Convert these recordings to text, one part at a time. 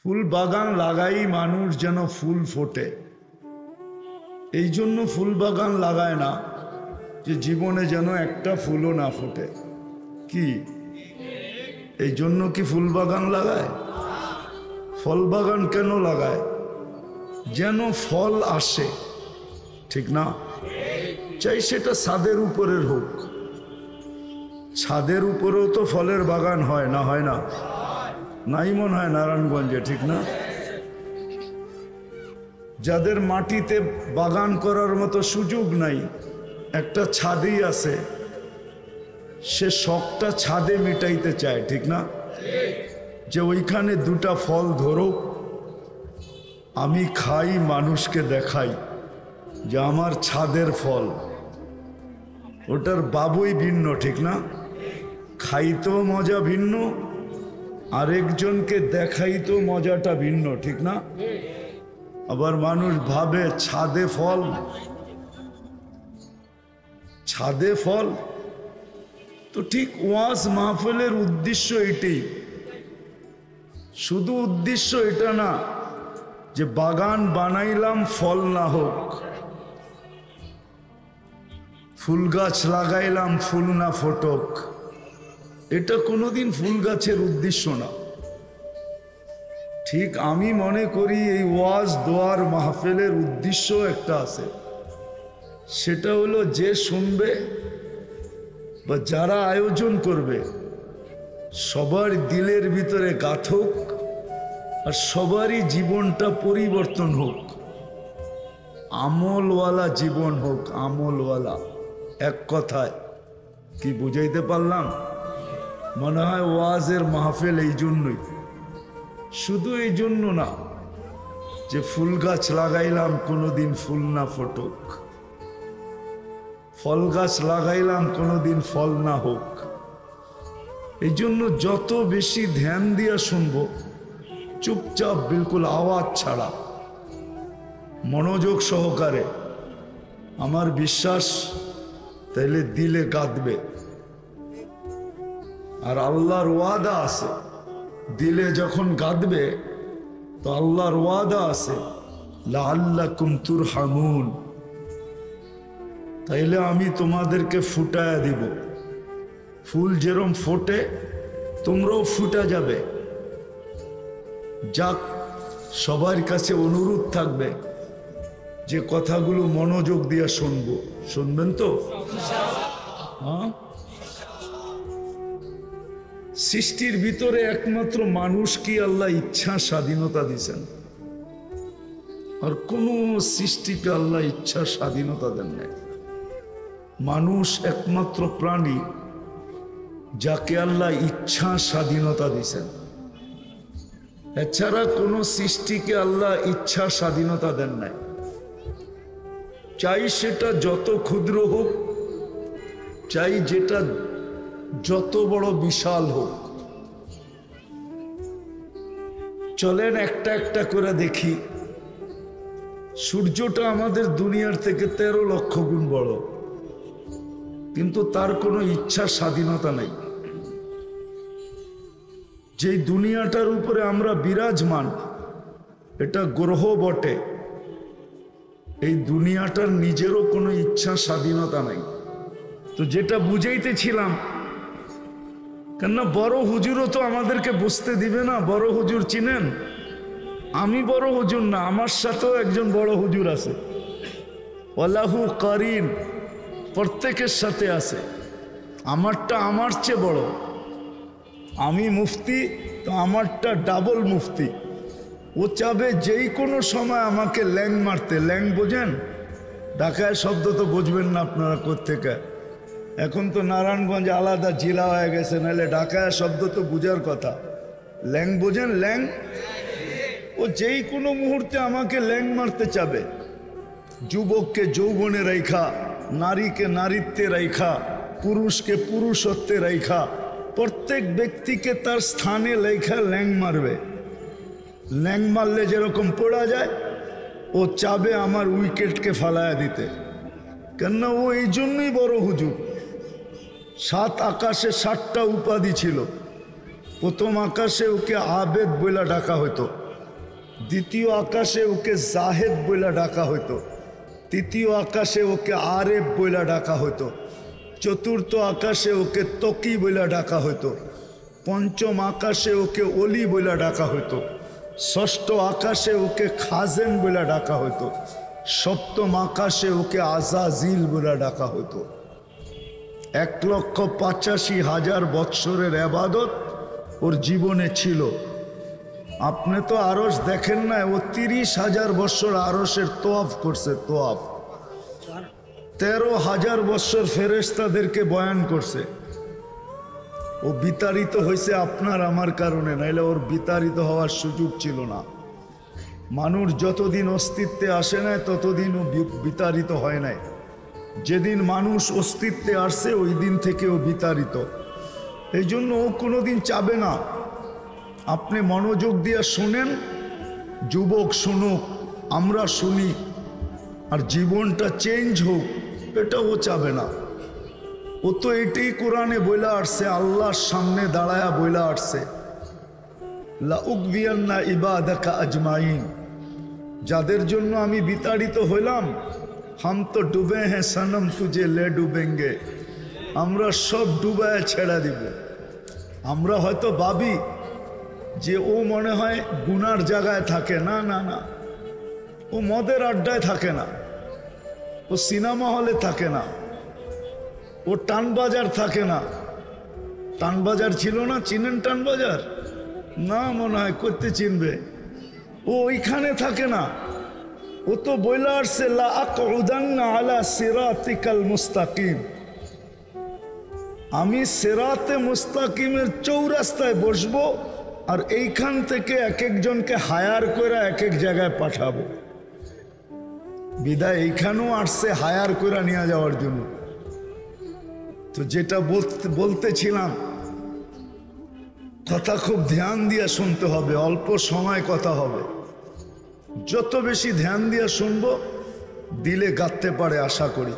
ফুল বাগান লাগাই মানুষ যেন ফুল ফোটে, এই জন্য ফুল বাগান লাগায় না যে জীবনে যেন একটা ফুলও না ফোটে। কি এই জন্য কি ফুল বাগান লাগায়? ফল বাগান কেন লাগায়? যেন ফল আসে, ঠিক না? চাই সেটা ছাদের উপরের হোক। ছাদের উপরেও তো ফলের বাগান হয় না? হয় না? নাই মনে হয় নারায়ণগঞ্জে, ঠিক না? যাদের মাটিতে বাগান করার মতো সুযোগ নাই, একটা ছাদেই আছে, সে শখটা ছাদে মিটাইতে চায়, ঠিক না? যে ওইখানে দুটা ফল ধরো, আমি খাই, মানুষকে দেখাই যে আমার ছাদের ফল। ওটার বাবুই ভিন্ন, ঠিক না? খাইতেও মজা ভিন্ন, আরেকজনকে দেখাইতেও মজাটা ভিন্ন, ঠিক না? আবার মানুষ ভাবে ছাদে ফল, ছাদে ফল। তো ঠিক ওয়াজ মাহফিলের উদ্দেশ্য এটাই। শুধু উদ্দেশ্য এটা না যে বাগান বানাইলাম ফল না হোক, ফুল গাছ লাগাইলাম ফুল না ফোটক, এটা কোনোদিন ফুল গাছের উদ্দেশ্য না। ঠিক আমি মনে করি এই ওয়াজ দোয়ার মাহফিলের উদ্দেশ্য একটা আছে, সেটা হলো যে শুনবে বা যারা আয়োজন করবে সবার দিলের ভিতরে গাথক আর সবারই জীবনটা পরিবর্তন হোক, আমলওয়ালা জীবন হোক, আমলওয়ালা। এক কথায় কি বুঝাইতে পারলাম? মনে হয় ওয়াজের মাহফিল এই জন্যই, শুধু এই জন্য না যে ফুল গাছ লাগাইলাম কোনোদিন ফুল না ফোটক, ফল গাছ লাগাইলাম কোনোদিন ফল না হোক। এই জন্য যত বেশি ধ্যান দিয়া শুনবো, চুপচাপ বিলকুল আওয়াজ ছাড়া মনোযোগ সহকারে, আমার বিশ্বাস তাইলে দিলে গাঁথবে। আর আল্লাহর ওয়াদা আছে, দিলে যখন গাঁথবে তো আল্লাহর ওয়াদা আছে লাআল্লাকুম তুরহামুন, তাইলে আমি তোমাদেরকে ফুটায়া দিব। ফুল যেরম ফোটে তোমরাও ফুটা যাবে। যাক, সবার কাছে অনুরোধ থাকবে যে কথাগুলো মনোযোগ দিয়ে শুনবো। শুনবেন তো? হ্যাঁ। সৃষ্টির ভিতরে একমাত্র মানুষ কি আল্লাহ ইচ্ছা স্বাধীনতা দিয়েছেন, আর কোন সৃষ্টিকে আল্লাহ ইচ্ছা স্বাধীনতা দেন নাই। মানুষ একমাত্র প্রাণী যাকে আল্লাহ ইচ্ছা স্বাধীনতা দিয়েছেন। এছাড়া কোন সৃষ্টিকে আল্লাহ ইচ্ছা স্বাধীনতা দেন নাই। চাই সেটা যত ক্ষুদ্র হোক, চাই যেটা যত বড় বিশাল হোক। চলেন একটা একটা করে দেখি। সূর্যটা আমাদের দুনিয়ার থেকে 13 লক্ষ গুণ বড়, কিন্তু তার কোনো ইচ্ছা স্বাধীনতা নাই। যে দুনিয়াটার উপরে আমরা বিরাজমান, এটা গ্রহ বটে, এই দুনিয়াটার নিজেরও কোনো ইচ্ছা স্বাধীনতা নাই। তো যেটা বুঝাইতেছিলাম, কেননা বড় হুজুরও তো আমাদেরকে বুঝতে দিবে না। বড় হুজুর চিনেন? আমি বড় হুজুর না, আমার সাথেও একজন বড় হুজুর আছে, ওয়ালাহু কারিন, প্রত্যেকের সাথে আছে। আমারটা আমার চেয়ে বড়। আমি মুফতি, তো আমারটা ডাবল মুফতি। ও চাবে যেই কোনো সময় আমাকে ল্যাং মারতে। ল্যাং বোঝেন? ঢাকায় শব্দ তো বুঝবেন না আপনারা কোত্থেকে। এখন তো নারায়ণগঞ্জ আলাদা জেলা হয়ে গেছে, নাহলে ঢাকায় শব্দ তো বুঝার কথা। ল্যাং বোঝেন? ল্যাং। ও যেই কোনো মুহূর্তে আমাকে ল্যাং মারতে চাবে। যুবককে যৌবনে রেখা, নারীকে নারীত্বে রেখা, পুরুষকে পুরুষত্বে রেখা, প্রত্যেক ব্যক্তিকে তার স্থানে লেখা ল্যাং মারবে। ল্যাং মারলে যেরকম পড়া যায়, ও চাবে আমার উইকেটকে ফালায়া দিতে। কেননা ও এই জন্যই বড় হুজুর। 7 আকাশে 7টা উপাধি ছিল। প্রথম আকাশে ওকে আবেদ বলে ডাকা হতো, দ্বিতীয় আকাশে ওকে জাহেদ বইলা ডাকা হইতো, তৃতীয় আকাশে ওকে আরেফ বইলা ডাকা হইতো, চতুর্থ আকাশে ওকে তকি বইলা ডাকা হইতো, পঞ্চম আকাশে ওকে অলি বইলা ডাকা হইতো, ষষ্ঠ আকাশে ওকে খাজেন বইলা ডাকা হইতো, সপ্তম আকাশে ওকে আজাজিল বইলা ডাকা হইতো। 1,85,000 বৎসরের ইবাদত ওর জীবনে ছিল। আপনি তো আরশ দেখেন না, ও 30,000 বৎসর আরশের তোয়াফ করছে, তোয়াফ। 13,000 বৎসর ফেরেশতাদেরকে বয়ান করছে। ও বিতাড়িত হয়েছে আপনার আমার কারণে, নাইলে ওর বিতাড়িত হওয়ার সুযোগ ছিল না। মানুষ যতদিন অস্তিত্বে আসে নাই ততদিন ও বিতাড়িত হয় নাই। যেদিন মানুষ অস্তিত্বে আসছে ওই দিন থেকে ও বিতাড়িত। এই জন্য ও কোনোদিন চাবে না আপনি মনোযোগ দিয়ে শোনেন, যুবক শুনুক, আমরা শুনি, আর জীবনটা চেঞ্জ হোক, এটা ও চাবে না। ও তো এটাই কোরআনে বইলা আসছে, আল্লাহর সামনে দাঁড়ায়া বইলা আসছে, লা উগবিয়ান্না ইবাদাকা আজমাইন, যাদের জন্য আমি বিতাড়িত হইলাম, হাম তো ডুবে হ্যাঁ সনম তুজে লে ডুবেঙ্গে, আমরা সব ডুবায় ছেড়া দিব। আমরা হয়তো ভাবি যে ও মনে হয় গুনার জায়গায় থাকে, না না না, ও মদের আড্ডায় থাকে না, ও সিনেমা হলে থাকে না, ও টানবাজার থাকে না। টানবাজার ছিল না, চিনেন টানবাজার? না মনে হয়, করতে চিনবে। ও ওইখানে থাকে না, ও তো বইলা আসছে লা আকউদান্না আলা সিরাতিকাল মুস্তাকিম, আমি সিরাতে মুস্তাকিমের চৌরাস্তায় বসবো, আর এইখান থেকে এক একজনকে হায়ার করে এক এক জায়গায় পাঠাবো। বিদায় এইখানেও আসছে হায়ার করে নিয়ে যাওয়ার জন্য। তো যেটা বলতেছিলাম, কথা খুব ধ্যান দিয়ে শুনতে হবে, অল্প সময় কথা হবে। যত বেশি ধ্যান দিয়ে শুনবো দিলে গাঁথতে পারে, আশা করি।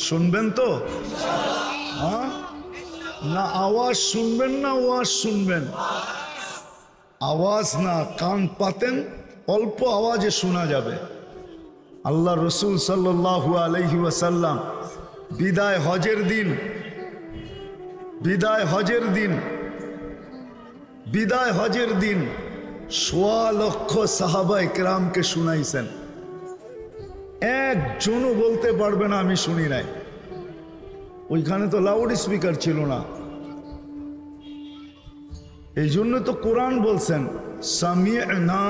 শুনবেন তো? হ্যাঁ না, আওয়াজ শুনবেন না ওয়াজ শুনবেন? আওয়াজ না, কান পাতেন, অল্প আওয়াজে শোনা যাবে। আল্লাহ রসুল সাল্লাল্লাহু আলাইহি ওয়াসাল্লাম বিদায় হজের দিন 1.25 লক্ষ সাহাবায়ে কেরামকে শুনাইছেন। একজনও বলতে পারবে না আমি শুনি নাই। ওইখানে তো লাউড স্পিকার ছিল না, এই জন্য তো কোরআন বলছেন সামি'না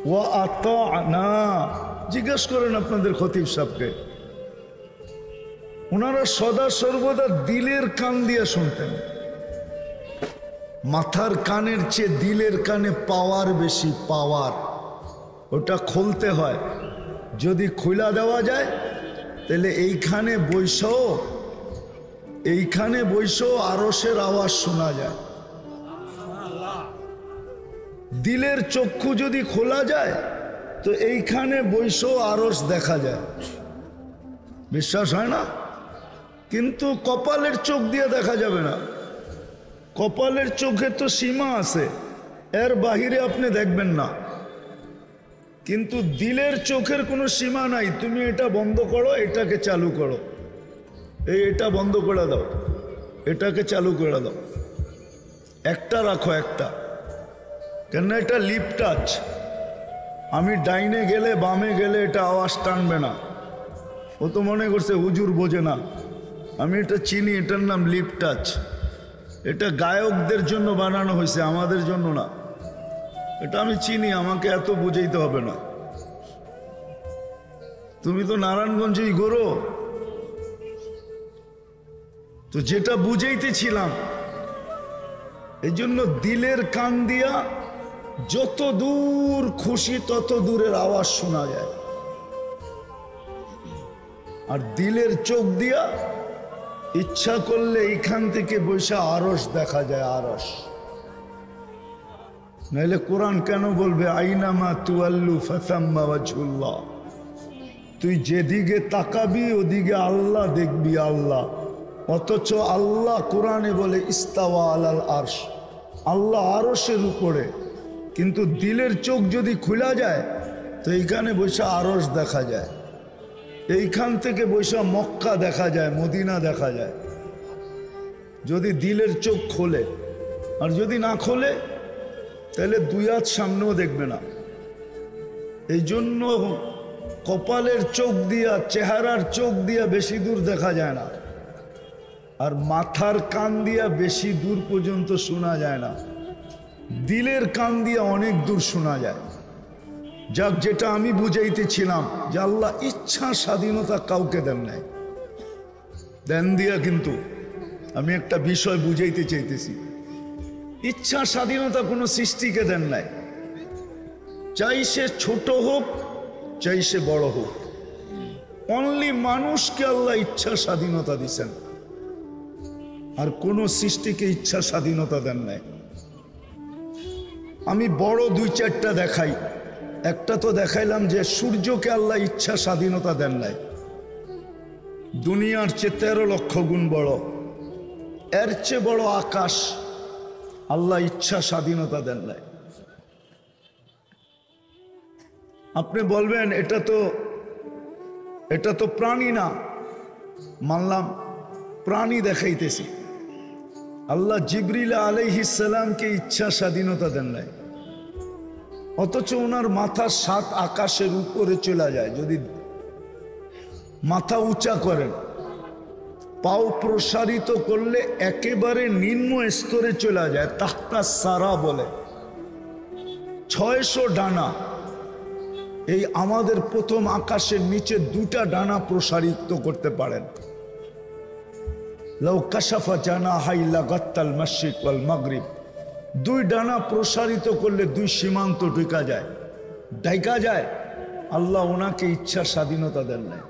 ওয়া আতা'না। জিজ্ঞেস করেন আপনাদের খতিব সাহেবকে, ওনারা সদা সর্বদা দিলের কান দিয়ে শুনতেন। মাথার কানের চেয়ে দিলের কানে পাওয়ার বেশি, পাওয়ার। ওটা খুলতে হয়, যদি খুলা দেওয়া যায় তাহলে এইখানে বৈশও আরশের আওয়াজ শোনা যায়। দিলের চক্ষু যদি খোলা যায় তো এইখানে বৈশও আরশ দেখা যায়। বিশ্বাস হয় না? কিন্তু কপালের চোখ দিয়ে দেখা যাবে না। কপালের চোখে তো সীমা আছে, এর বাহিরে আপনি দেখবেন না। কিন্তু দিলের চোখের কোনো সীমা নাই। তুমি এটা বন্ধ করো, এটাকে চালু করো, এটা বন্ধ করে দাও, এটাকে চালু করে দাও, একটা রাখো একটা, কেন এটা লিপ টাচ। আমি ডাইনে গেলে বামে গেলে এটা আওয়াজ টানবে না। ও তো মনে করছে হুজুর বোঝে না, আমি এটা চিনি, এটার নাম লিপ টাচ। এটা গায়কদের জন্য বানানো হয়েছে, আমাদের জন্য না। এটা আমি চিনি, আমাকে এত বুঝাইতে হবে না। তুমি তো নারায়ণগঞ্জেই গরো। তো যেটা বুঝাইতেছিলাম, এই জন্য দিলের কান দিয়া যত দূর খুশি তত দূরের আওয়াজ শোনা যায়, আর দিলের চোখ দিয়া ইচ্ছা করলে এইখান থেকে বৈশা আরশ দেখা যায়, আরশ। নাইলে কোরআন কেন বলবে আইনামা তুয়াল্লু ফাসাম্মা ওয়াজহুল্লাহ, তুই যেদিকে তাকাবি ওদিকে আল্লাহ দেখবি, আল্লাহ। অথচ আল্লাহ কোরআনে বলে ইস্তাওয়া আলাল আরশ, আল্লাহ আরশের উপরে। কিন্তু দিলের চোখ যদি খোলা যায় তো এইখানে বসে আরশ দেখা যায়, এইখান থেকে বসে মক্কা দেখা যায়, মদিনা দেখা যায়, যদি দিলের চোখ খোলে। আর যদি না খোলে তাহলে দুই হাত সামনেও দেখবে না। এই জন্য কপালের চোখ দিয়া, চেহারার চোখ দিয়া বেশি দূর দেখা যায় না, আর মাথার কান দিয়া বেশি দূর পর্যন্ত শোনা যায় না, দিলের কান দিয়া অনেক দূর শোনা যায়। যাক, যেটা আমি বুঝাইতেছিলাম যে আল্লাহ ইচ্ছা স্বাধীনতা কাউকে দেন নাই, দেন দিয়া, কিন্তু আমি একটা বিষয় বুঝাইতে চাইতেছি, ইচ্ছা স্বাধীনতা কোনো সৃষ্টিকে দেন নাই। চাই সে ছোট হোক, চাই সে বড় হোক, অনলি মানুষকে আল্লাহ ইচ্ছা স্বাধীনতা দিছেন, আর কোন সৃষ্টিকে ইচ্ছা স্বাধীনতা দেন নাই। আমি বড় দুই চারটা দেখাই। একটা তো দেখাইলাম যে সূর্যকে আল্লাহ ইচ্ছা স্বাধীনতা দেন নাই, দুনিয়ার চেয়ে 13 লক্ষ গুণ বড়, এর চেয়ে বড় আকাশ আল্লাহ ইচ্ছা স্বাধীনতা দেন নাই। আপনি বলবেন এটা তো প্রাণী না, মানলাম প্রাণী দেখাইতেছি। আল্লাহ জিবরিল আলাইহিস সালামকে ইচ্ছা স্বাধীনতা দেন নাই, অথচ ওনার মাথা 7 আকাশের উপরে চলে যায়। যদি মাথা উঁচা করেন, পাও প্রসারিত করলে একেবারে নিম্ন স্তরে চলে যায়, তাহতা সারা বলে। 600 ডানা, এই আমাদের প্রথম আকাশের নিচে 2টা ডানা প্রসারিত করতে পারেন। লাউ কাশাফা জানাহাই লাগাত্তাল মাশরিক ওয়াল মাগরিব, 2 ডানা প্রসারিত করলে 2 সীমান্ত ঢাকা যায়। আল্লাহ ওনাকে ইচ্ছা স্বাধীনতা দেন নাই।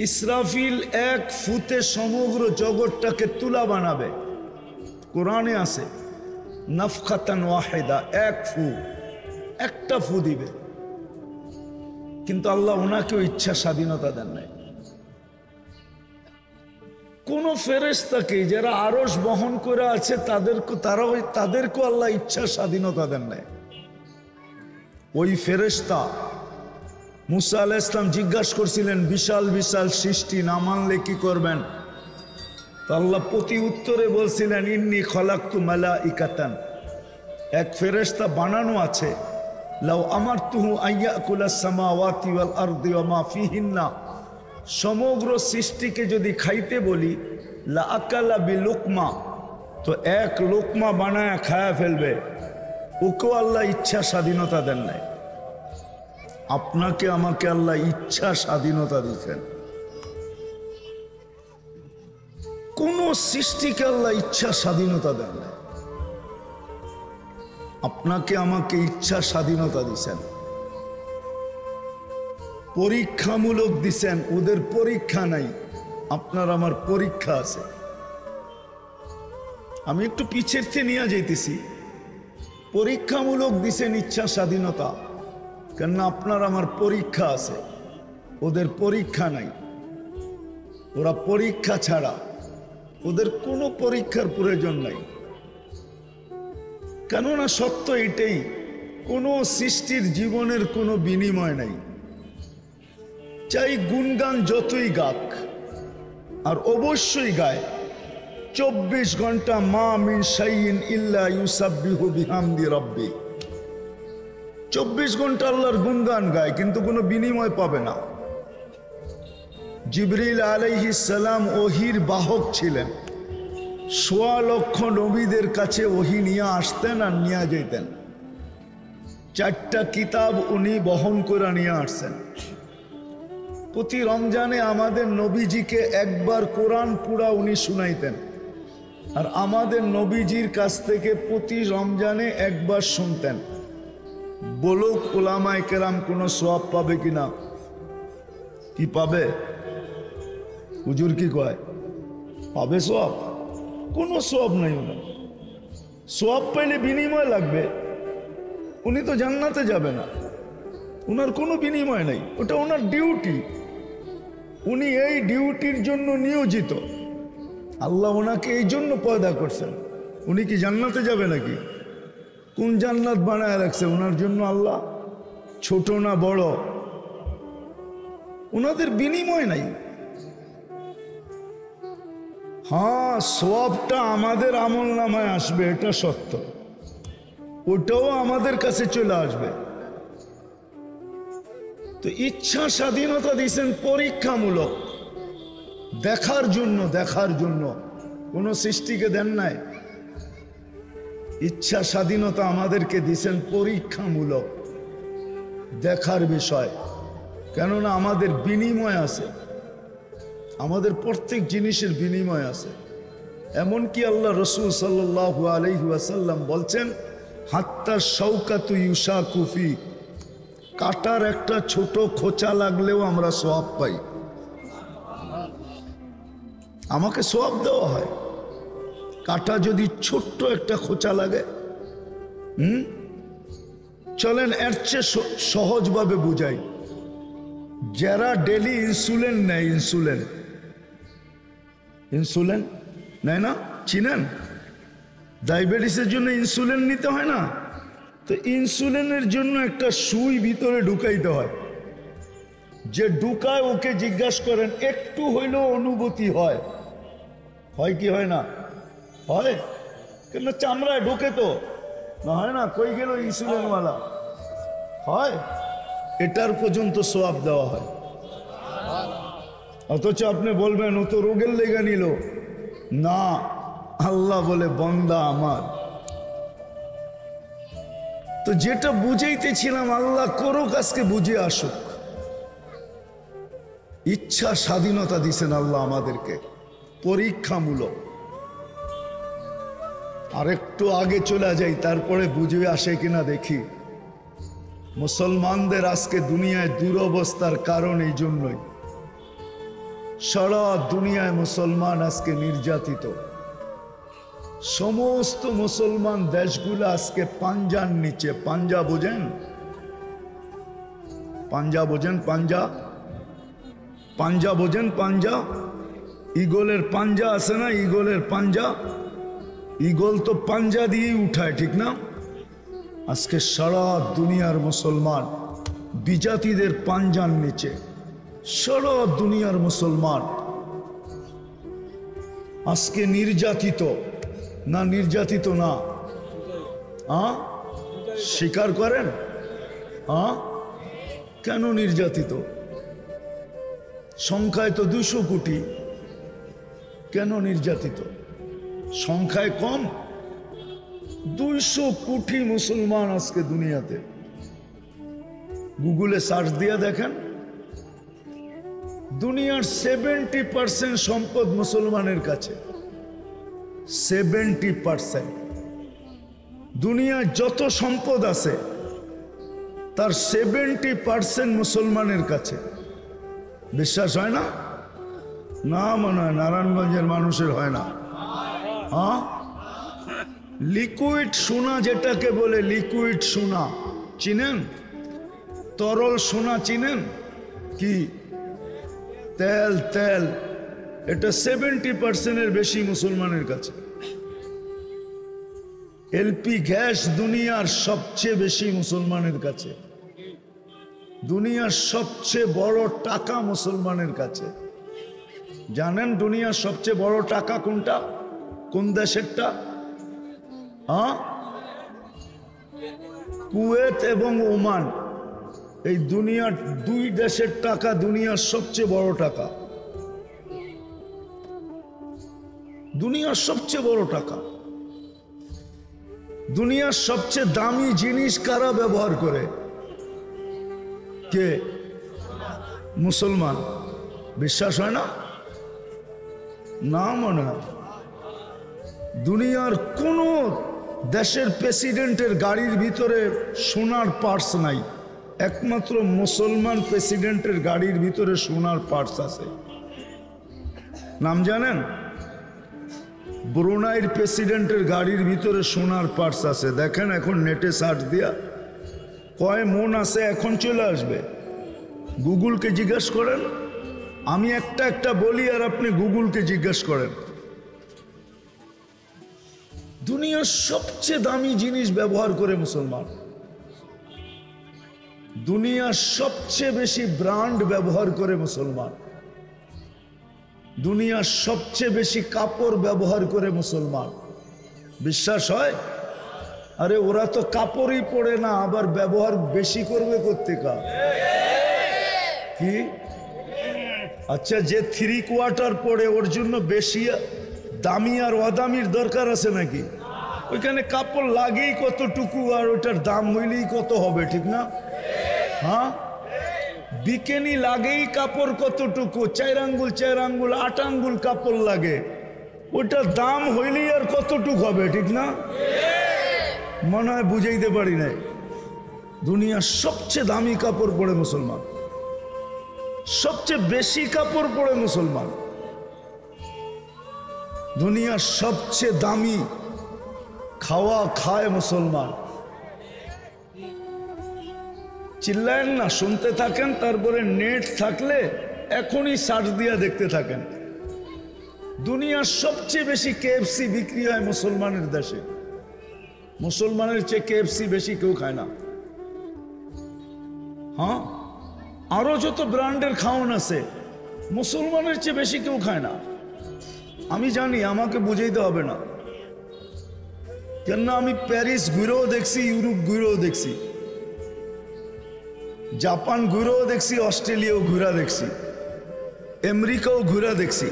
ইসরাফিল 1 ফুতে সমগ্র জগৎটাকে তুলা বানাবে, কোরআনে আছে নাফখাতান ওয়াহিদা, 1 ফু, একটা ফু দিবে, কিন্তু আল্লাহ ওনাকেও ইচ্ছা স্বাধীনতা দেন নাই। কোন ফেরেশতাকে যারা আরশ বহন করে আছে তাদেরকেও আল্লাহ ইচ্ছা স্বাধীনতা দেন নাই। ওই ফেরেশতা মুসা আলাইহিস সালাম জিজ্ঞাসা করছিলেন, বিশাল বিশাল সৃষ্টি না মানলে কি করবেন? তো আল্লাহ প্রতি উত্তরে বলছিলেন, ইন্নী খলাকতু মালাইকাতান, এক ফেরেশতা বানানো আছে, লাউ আমারতুহু আইয়াকুলাস সামাওয়াতি ওয়াল আরদি ওয়া মা ফিহিন্না, সমগ্র সৃষ্টিকে যদি খাইতে বলি, লা আকালা বিলুকমা, তো 1 লোকমা বানায় খায়া ফেলবে। ওকেও আল্লাহ ইচ্ছা স্বাধীনতা দেন নাই। আপনাকে আমাকে আল্লাহ ইচ্ছা স্বাধীনতা দিচ্ছেন। কোন সৃষ্টিকে আল্লাহ ইচ্ছা স্বাধীনতা দেন নাই। আপনাকে আমাকে ইচ্ছা স্বাধীনতা দিচ্ছেন, পরীক্ষামূলক দিছেন। ওদের পরীক্ষা নাই, আপনার আমার পরীক্ষা আছে। আমি একটু পিছের থেকে নিয়ে যাইতেছি। পরীক্ষামূলক দিছেন ইচ্ছা স্বাধীনতা, কেননা আপনার আমার পরীক্ষা আছে, ওদের পরীক্ষা নাই। ওরা পরীক্ষা ছাড়া, ওদের কোনো পরীক্ষার প্রয়োজন নাই। কেননা সত্য এটাই, কোনো সৃষ্টির জীবনের কোনো বিনিময় নাই। চাই গুণগান যতই গাক, আর অবশ্যই গায় 24 ঘন্টা, মা মিন শাইইন ইল্লা ইউসাব্বিহু বিহামদি রাব্বি, 24 ঘন্টা আল্লাহর গুণগান গায়, কিন্তু কোনো বিনিময় পাবে না। জিবরিল আলাইহিস সালাম ওহির বাহক ছিলেন, 1.25 লক্ষ নবীদের কাছে ওহি নিয়ে আসতেন আর নিয়ে যেতেন। 4টা কিতাব উনি বহন করে নিয়ে আসছেন। প্রতি রমজানে আমাদের নবীজিকে একবার কোরআন পুরা উনি শুনাইতেন, আর আমাদের নবীজির কাছ থেকে প্রতি রমজানে একবার শুনতেন। বলুক উলামায়ে কেরাম কোনো সওয়াব পাবে কিনা? কি পাবে? হুজুর কি কয়? পাবে সওয়াব? কোনো সওয়াব নাই। ওনার সওয়াব পাইলে বিনিময় লাগবে, উনি তো জান্নাতে যাবে না, ওনার কোনো বিনিময় নাই। ওটা ওনার ডিউটি, উনি এই ডিউটির জন্য নিয়োজিত। আল্লাহ ওনাকে এই জন্য পয়দা করছেন। উনি কি জান্নাতে যাবে নাকি? কোন জান্নাত বানায় রাখছে ওনার জন্য আল্লাহ? ছোট না বড়? ওনাদের বিনিময় নাই। হ্যাঁ, সওয়াবটা আমাদের আমল নামায় আসবে, এটা সত্য, ওটাও আমাদের কাছে চলে আসবে। তো ইচ্ছা স্বাধীনতা দিয়েছেন পরীক্ষামূলক, দেখার জন্য, দেখার জন্য। কোন সৃষ্টিকে দেন নাই। ইচ্ছা স্বাধীনতা আমাদেরকে দিয়েছেন পরীক্ষামূলক, দেখার বিষয়। কেননা আমাদের বিনিময় আছে, আমাদের প্রত্যেক জিনিসের বিনিময় আছে। এমনকি আল্লাহ রসুল সাল্লাল্লাহু আলাইহি ওয়াসাল্লাম বলছেন, হাত্তা শাওকাতু ইউশাকু ফি, কাটার একটা ছোট খোঁচা লাগলেও আমরা সওয়াব পাই। আমাকে সওয়াব দেওয়া হয়। কাটা যদি ছোট্ট একটা খোঁচা লাগে, চলেন এর চেয়ে সহজভাবে বুঝাই। যারা ডেলি ইনসুলিন নেয়, ইনসুলিন ইনসুলিন নেয় না, চিনেন? ডায়াবেটিসের জন্য ইনসুলিন নিতে হয় না? তো ইনসুলিনের জন্য একটা সুই ভিতরে ঢুকাইতে হয়। যে ঢুকায় ওকে জিজ্ঞাসা করেন, একটু হইলেও অনুভূতি হয়? হয় কি হয় না? হয়। কেন চামড়ায় ঢোকে তো না, হয় না? কই গেল ইনসুলিনওয়ালা? হয়। এটার পর্যন্ত সওয়াব দেওয়া হয়। অথচ আপনি বলবেন ও তো রোগের লেগে নিল না। আল্লাহ বলে, বন্দা আমার। তো যেটা বুঝাইতেছিলাম, আল্লাহ করুক, আজকে বুঝে আসুক। ইচ্ছা স্বাধীনতা দিছেন আল্লাহ আমাদেরকে, পরীক্ষামূলক। আর একটু আগে চলে যাই, তারপরে বুঝে আসে কিনা দেখি। মুসলমানদের আজকে দুনিয়ায় দুরবস্থার কারণ এই জন্যই। সারা দুনিয়ায় মুসলমান আজকে নির্যাতিত। সমস্ত মুসলমান দেশগুলো আজকে পাঞ্জার নিচে। পাঞ্জা বোঝেন? পাঞ্জা বোঝেন? পাঞ্জা, পাঞ্জা বোঝেন? পাঞ্জা, ঈগলের পাঞ্জা আছে না? ঈগলের পাঞ্জা, ঈগল তো পাঞ্জা দিয়েই উঠায়, ঠিক না? আজকে সারা দুনিয়ার মুসলমান বিজাতিদের পাঞ্জার নিচে। সারা দুনিয়ার মুসলমান আজকে নির্যাতিত না? নির্যাতিত না? স্বীকার করেন? কেন নির্যাতিত? সংখ্যায় তো 200 কোটি। কেন নির্যাতিত? সংখ্যায় কম? 200 কোটি মুসলমান আজকে দুনিয়াতে। গুগলে সার্চ দিয়ে দেখেন, দুনিয়ার 70% সম্পদ মুসলমানের কাছে। 70%। দুনিয়ায় যত সম্পদ আছে তার 70% মুসলমানের কাছে। বিশ্বাস হয় না? না, মনে হয় নারায়ণগঞ্জের মানুষের হয় না। লিকুইড সোনা যেটাকে বলে, লিকুইড সোনা চিনেন? তরল সোনা চিনেন? কি? তেল, তেল। এটা 70%-এর বেশি মুসলমানের কাছে। এলপি গ্যাস দুনিয়ার সবচেয়ে বেশি মুসলমানের কাছে। দুনিয়ার সবচেয়ে বড় টাকা মুসলমানের কাছে। জানেন দুনিয়ার সবচেয়ে বড় টাকা কোনটা? কোন দেশেরটা? কুয়েত এবং ওমান। এই দুনিয়ার 2 দেশের টাকা দুনিয়ার সবচেয়ে বড় টাকা। দুনিয়ার সবচেয়ে বড় টাকা। দুনিয়ার সবচেয়ে দামি জিনিস কারা ব্যবহার করে? কে? মুসলমান। বিশ্বাস হয় না? না, মনে হয় দুনিয়ার কোন দেশের প্রেসিডেন্টের গাড়ির ভিতরে সোনার পার্স নাই। একমাত্র মুসলমান প্রেসিডেন্টের গাড়ির ভিতরে সোনার পার্স আছে। নাম জানেন? ব্রুনাইয়ের প্রেসিডেন্টের গাড়ির ভিতরে সোনার পার্স আছে। দেখেন এখন নেটে সার্চ দিয়া কয় মন আছে, এখন চলে আসবে। গুগলকে জিজ্ঞেস করেন। আমি একটা একটা বলি আর আপনি গুগলকে জিজ্ঞেস করেন। দুনিয়ার সবচেয়ে দামি জিনিস ব্যবহার করে মুসলমান, দুনিয়ার সবচেয়ে বেশি ব্র্যান্ড ব্যবহার করে মুসলমান, দুনিয়ার সবচেয়ে বেশি কাপড় ব্যবহার করে মুসলমান। বিশ্বাস হয়? আরে ওরা তো কাপড়ই পরে না, আবার ব্যবহার বেশি করবে কোত্থেকে? কি আচ্ছা, যে 3/4 পরে ওর জন্য বেশি দামি আর অদামির দরকার আছে নাকি? ওইখানে কাপড় লাগেই কতটুকু, আর ওইটার দাম হইলেই কত হবে, ঠিক না? হ্যাঁ, বিকেনি লাগেই কাপড় কতটুকু, 4 আঙ্গুল 4 আঙ্গুল 8 আঙ্গুল কাপড় লাগে, ওইটার দাম হইলেই আর কতটুকু হবে, ঠিক না? মনে হয় বুঝাইতে পারি নাই। দুনিয়ার সবচেয়ে দামি কাপড় পরে মুসলমান, সবচেয়ে বেশি কাপড় পরে মুসলমান, দুনিয়ার সবচেয়ে দামি খাওয়া খায় মুসলমান। চিল্লায়েন না, শুনতে থাকেন, তারপরে নেট থাকলে এখনই সার্চ দিয়া দেখতে থাকেন। দুনিয়ার সবচেয়ে বেশি KFC বিক্রি হয় মুসলমানের দেশে, মুসলমানের চেয়ে KFC বেশি কেউ খায় না। হ্যাঁ, আরো যত ব্র্যান্ডের খাওয়ান আছে মুসলমানের চেয়ে বেশি কেউ খায় না। আমি জানি, আমাকে বুঝাইতে হবে না, কেননা আমি প্যারিস ঘুরেও দেখছি, ইউরোপ ঘুরেও দেখছি, জাপান ঘুরেও দেখছি, অস্ট্রেলিয়াও ঘুরা দেখছি, আমেরিকাও ঘুরা দেখছি।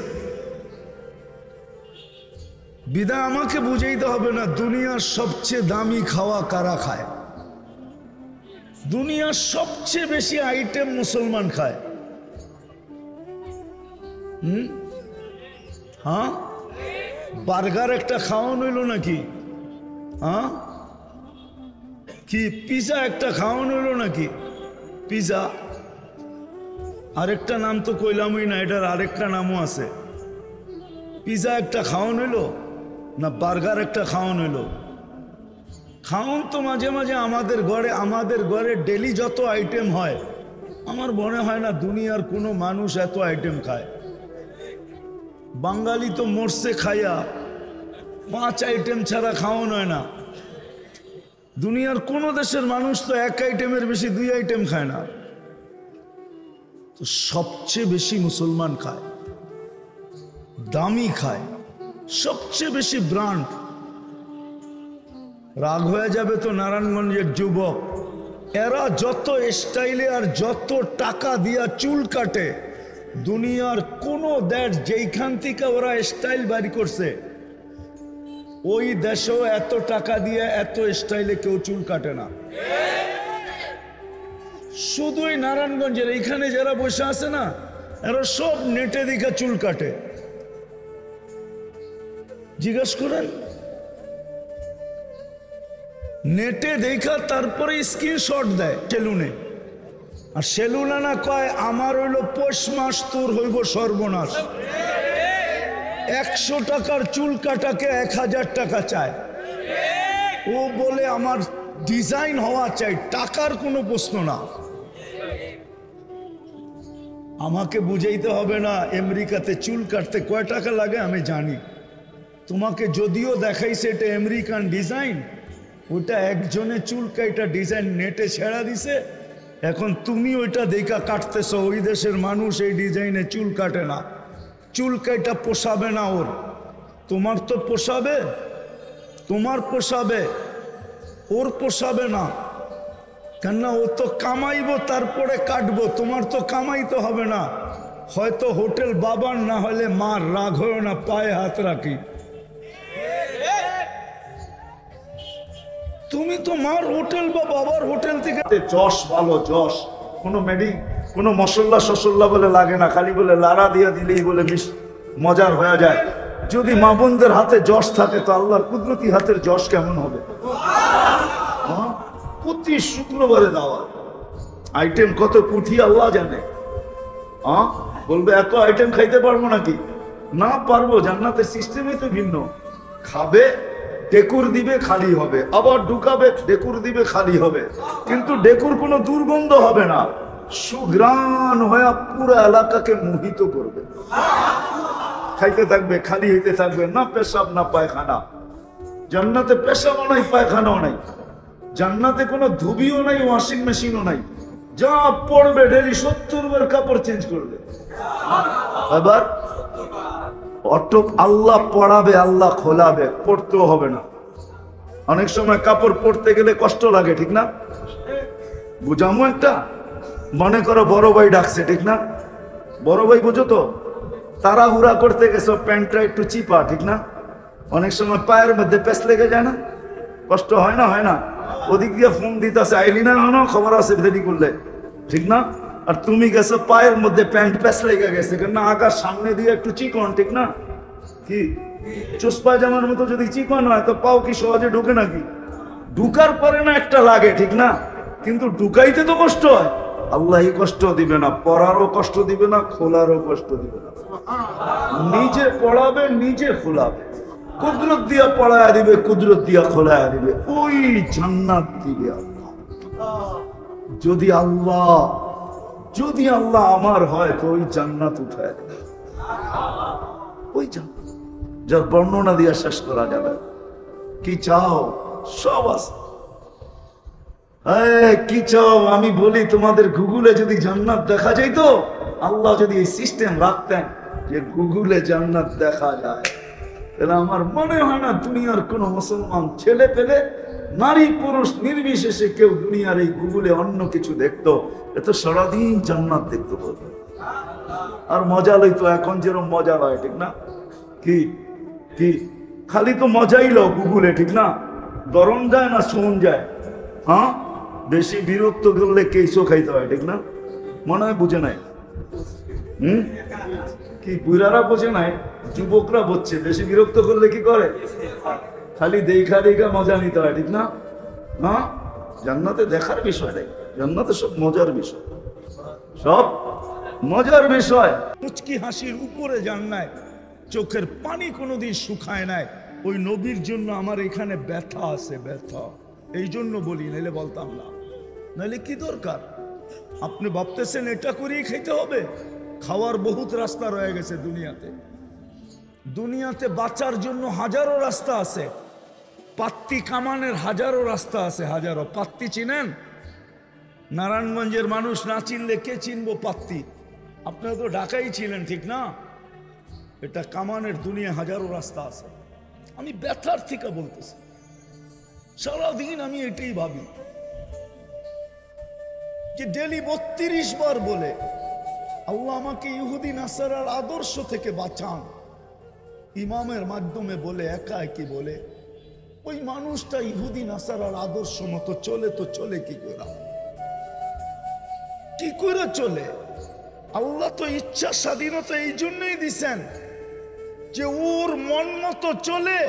বিদায় আমাকে বুঝাইতে হবে না দুনিয়ার সবচেয়ে দামি খাওয়া কারা খায়। দুনিয়ার সবচেয়ে বেশি আইটেম মুসলমান খায়। হ্যাঁ, বার্গার একটা খাওয়ান হইল নাকি? হ্যাঁ, কি পিজা একটা খাওয়ান হইল নাকি? পিজা আরেকটা নাম তো কইলামই না, এটার আরেকটা নামও আছে। পিজা একটা খাওয়ান হইল না বার্গার একটা খাওয়ান হইল? খাওয়ান তো মাঝে মাঝে আমাদের ঘরে ডেলি যত আইটেম হয়, আমার মনে হয় না দুনিয়ার কোনো মানুষ এত আইটেম খায়। বাঙালি তো মরছে খাইয়া, 5 আইটেম ছাড়া খাওয়ান হয় না। দুনিয়ার কোন দেশের মানুষ তো 1 আইটেমের বেশি 2 আইটেম খায় না। তো সবচেয়ে বেশি মুসলমান খায়, দামি খায়, সবচেয়ে বেশি ব্র্যান্ড। রাগ হয়ে যাবে তো নারায়ণগঞ্জের যুবক, এরা যত স্টাইলে আর যত টাকা দিয়া চুল কাটে, দুনিয়ার কোন দেশ যেইখান থেকে ওরা স্টাইল বাড়ি করছে, ওই দেশেও এত টাকা দিয়ে এত স্টাইলে কেউ চুল কাটে না। শুধুই নারায়ণগঞ্জের এইখানে যারা বসে আছে না, এরা সব নেটে দেখা চুল কাটে। জিজ্ঞেস করেন, নেটে দেখা তারপরে স্ক্রিনশট দেয় সেলুনে। আর সেলুন না কয় আমার হইল পৌষ মাস, তোর হইব সর্বনাশ। 100 টাকার চুল কাটাকে 1000 টাকা চায়। ও বলে আমার ডিজাইন হওয়া চাই, টাকার কোনো প্রশ্ন না। আমাকে বুঝাইতে হবে না আমেরিকাতে চুল কাটতে কয় টাকা লাগে, আমি জানি। তোমাকে যদিও দেখাইছে এটা আমেরিকান ডিজাইন, ওটা একজনে চুল কাটা ডিজাইন নেটে ছেড়া দিছে, এখন তুমি ওইটা দেখা কাটতেছ। ওই দেশের মানুষ এই ডিজাইনে চুল কাটে না, চুল কাটা পোষাবে না ওর। তোমার তো পোষাবে, তোমার পোষাবে, ওর পোষাবে না। কেননা ও তো কামাইবো তারপরে কাটবো, তোমার তো কামাইতে হবে না। হয়তো হোটেল বাবার, না হলে মার। রাগ হয় না, পায়ে হাত রাখি। তুমি তো মার হোটেল বা বাবার হোটেল থেকে যশ ভালো, যশ কোনো মশলা বলে লাগে না, খালি বলে লাড়া দিয়ে দিলেই বলে মজার হয়ে যায়। যদি মা বোনদের হাতে যশ থাকে তো আল্লাহর কুদরতি হাতের যশ কেমন হবে? প্রতি শুক্রবারে দাওয়া, আইটেম কত পুঁথি আল্লাহ জানে। বলবে এত আইটেম খাইতে পারবো নাকি? না পারবো, জান্নাতের সিস্টেমই তো ভিন্ন। খাবে, ডেকুর দিবে, খালি হবে, আবার ঢুকাবে, ডেকুর দিবে, খালি হবে, কিন্তু ডেকুর কোনো দুর্গন্ধ হবে না, সুঘ্রাণ হয়ে পুরো এলাকাকে মোহিত করবে। খাইতে থাকবে, খালি হইতে থাকবে, না পেশাব না পায়খানা। জান্নাতে পেশাবও নাই, পায়খানাও নাই, জান্নাতে কোনো ধুবিও নাই, ওয়াশিং মেশিনও নাই। যা পড়বে ডেলি 70 বার কাপড় চেঞ্জ করবে। এবার অটো আল্লাহ পড়াবে, আল্লাহ খোলাবে, পড়তেও হবে না। অনেক সময় কাপড় পরতে গেলে কষ্ট লাগে, ঠিক না? বুঝামো একটা, মনে করো বড় ভাই ডাকছে, ঠিক না? বড় ভাই বুঝো তো, তাড়াহুড়া করতে গেছো, প্যান্টটা একটু চিপা, ঠিক না? অনেক সময় পায়ের মধ্যে পেঁচ লেগে যায় না? কষ্ট হয় না? হয় না? ওদিক দিয়ে ফোন দিতেছে, আইলি না, খবর আছে দেরি করলে, ঠিক না? আর তুমি গেছো পায়ের মধ্যে প্যান্ট পেঁচ লেগে গেছে, কেননা আগার সামনে দিয়ে একটু চিকন, ঠিক না? কি চুস পায়জামার মতো যদি চিকন হয় তো পাও কি সহজে ঢুকে নাকি? ঢুকার পরে না একটা লাগে, ঠিক না? কিন্তু ঢুকাইতে তো কষ্ট হয়। আল্লাহই কষ্ট দিবে না, পড়ারও কষ্ট দিবে না, খোলারও কষ্ট দিবে না। নিজে পড়াবে, নিজে খোলাবে, কুদরত দিয়া পড়ায় দিবে, কুদরত দিয়া খোলায় দিবে, ওই জান্নাত দিবে আল্লাহ। যদি আল্লাহ আমার হয় তো ওই জান্নাত উঠায় দেবে, ওই জান্নাত যার বর্ণনা দিয়া শেষ করা যাবে। কি চাও? সব আছে। কি চাও? আমি বলি তোমাদের গুগলে যদি জান্নাত দেখা যাইতো, আল্লাহ যদি এই সিস্টেম রাখতেন যে গুগলে জান্নাত দেখা যায়, তাহলে আমার মনে হয় না দুনিয়ার কোন মুসলমান ছেলে পেলে, নারী পুরুষ নির্বিশেষে কেউ দুনিয়ার এই গুগলে অন্য কিছু দেখতো, এত সারাদিন জান্নাত দেখতে পারবে। আর মজা লইতো, এখন যেরকম মজা লয়, ঠিক না? কি কি খালি তো মজাই লো গুগলে, ঠিক না? গরম যায় না শোন যায়? হ্যাঁ, বেশি বিরক্ত করলে কেসও খাইতে হয়, ঠিক না? মনে হয় বুঝে নাই। কি বুড়ারা বোঝে নাই, যুবকরা বুঝছে। বেশি বিরক্ত করলে কি করে? খালি দেখা মজা নিতে হয়, ঠিক না? হ্যাঁ, জান্নাতে দেখার বিষয় নেই, জান্নাতে সব মজার বিষয়, সব মজার বিষয়। মুচকি হাসির উপরে জান্নাত, চোখের পানি কোনোদিন শুকায় নাই। ওই নবীর জন্য আমার এখানে ব্যথা আছে, ব্যথা। এই জন্য বলি, নাইলে বলতাম না। নাইলে কি দরকার? আপনি ভাবতেছেন এটা করেই খেতে হবে? খাওয়ার বহুত রাস্তা রয়ে গেছে দুনিয়াতে। দুনিয়াতে বাঁচার জন্য হাজারো রাস্তা আছে। পাত্তি কামানের হাজারো রাস্তা আছে, হাজারো। পাত্তি চিনেন? নারায়ণগঞ্জের মানুষ না চিনলে কে চিনবো পাত্তি? আপনারা তো ঢাকাই ছিলেন, ঠিক না? এটা কামানের দুনিয়া, হাজারো রাস্তা আছে। আমি ব্যথার থেকে বলতেছি, সারাদিন আমি এটাই ভাবি যে ডেলি 32 বার বলে আল্লাহ আমাকে ইহুদি নাসারার আদর্শ থেকে বাঁচান। ইমামের মাধ্যমে বলে, একা একই বলে। ওই মানুষটা ইহুদি নাসারার আদর্শ মতো চলে তো চলে কি করে? কি করে চলে? আল্লাহ তো ইচ্ছা স্বাধীনতা এই জন্যই দিছেন যে ওর মন মতো চলে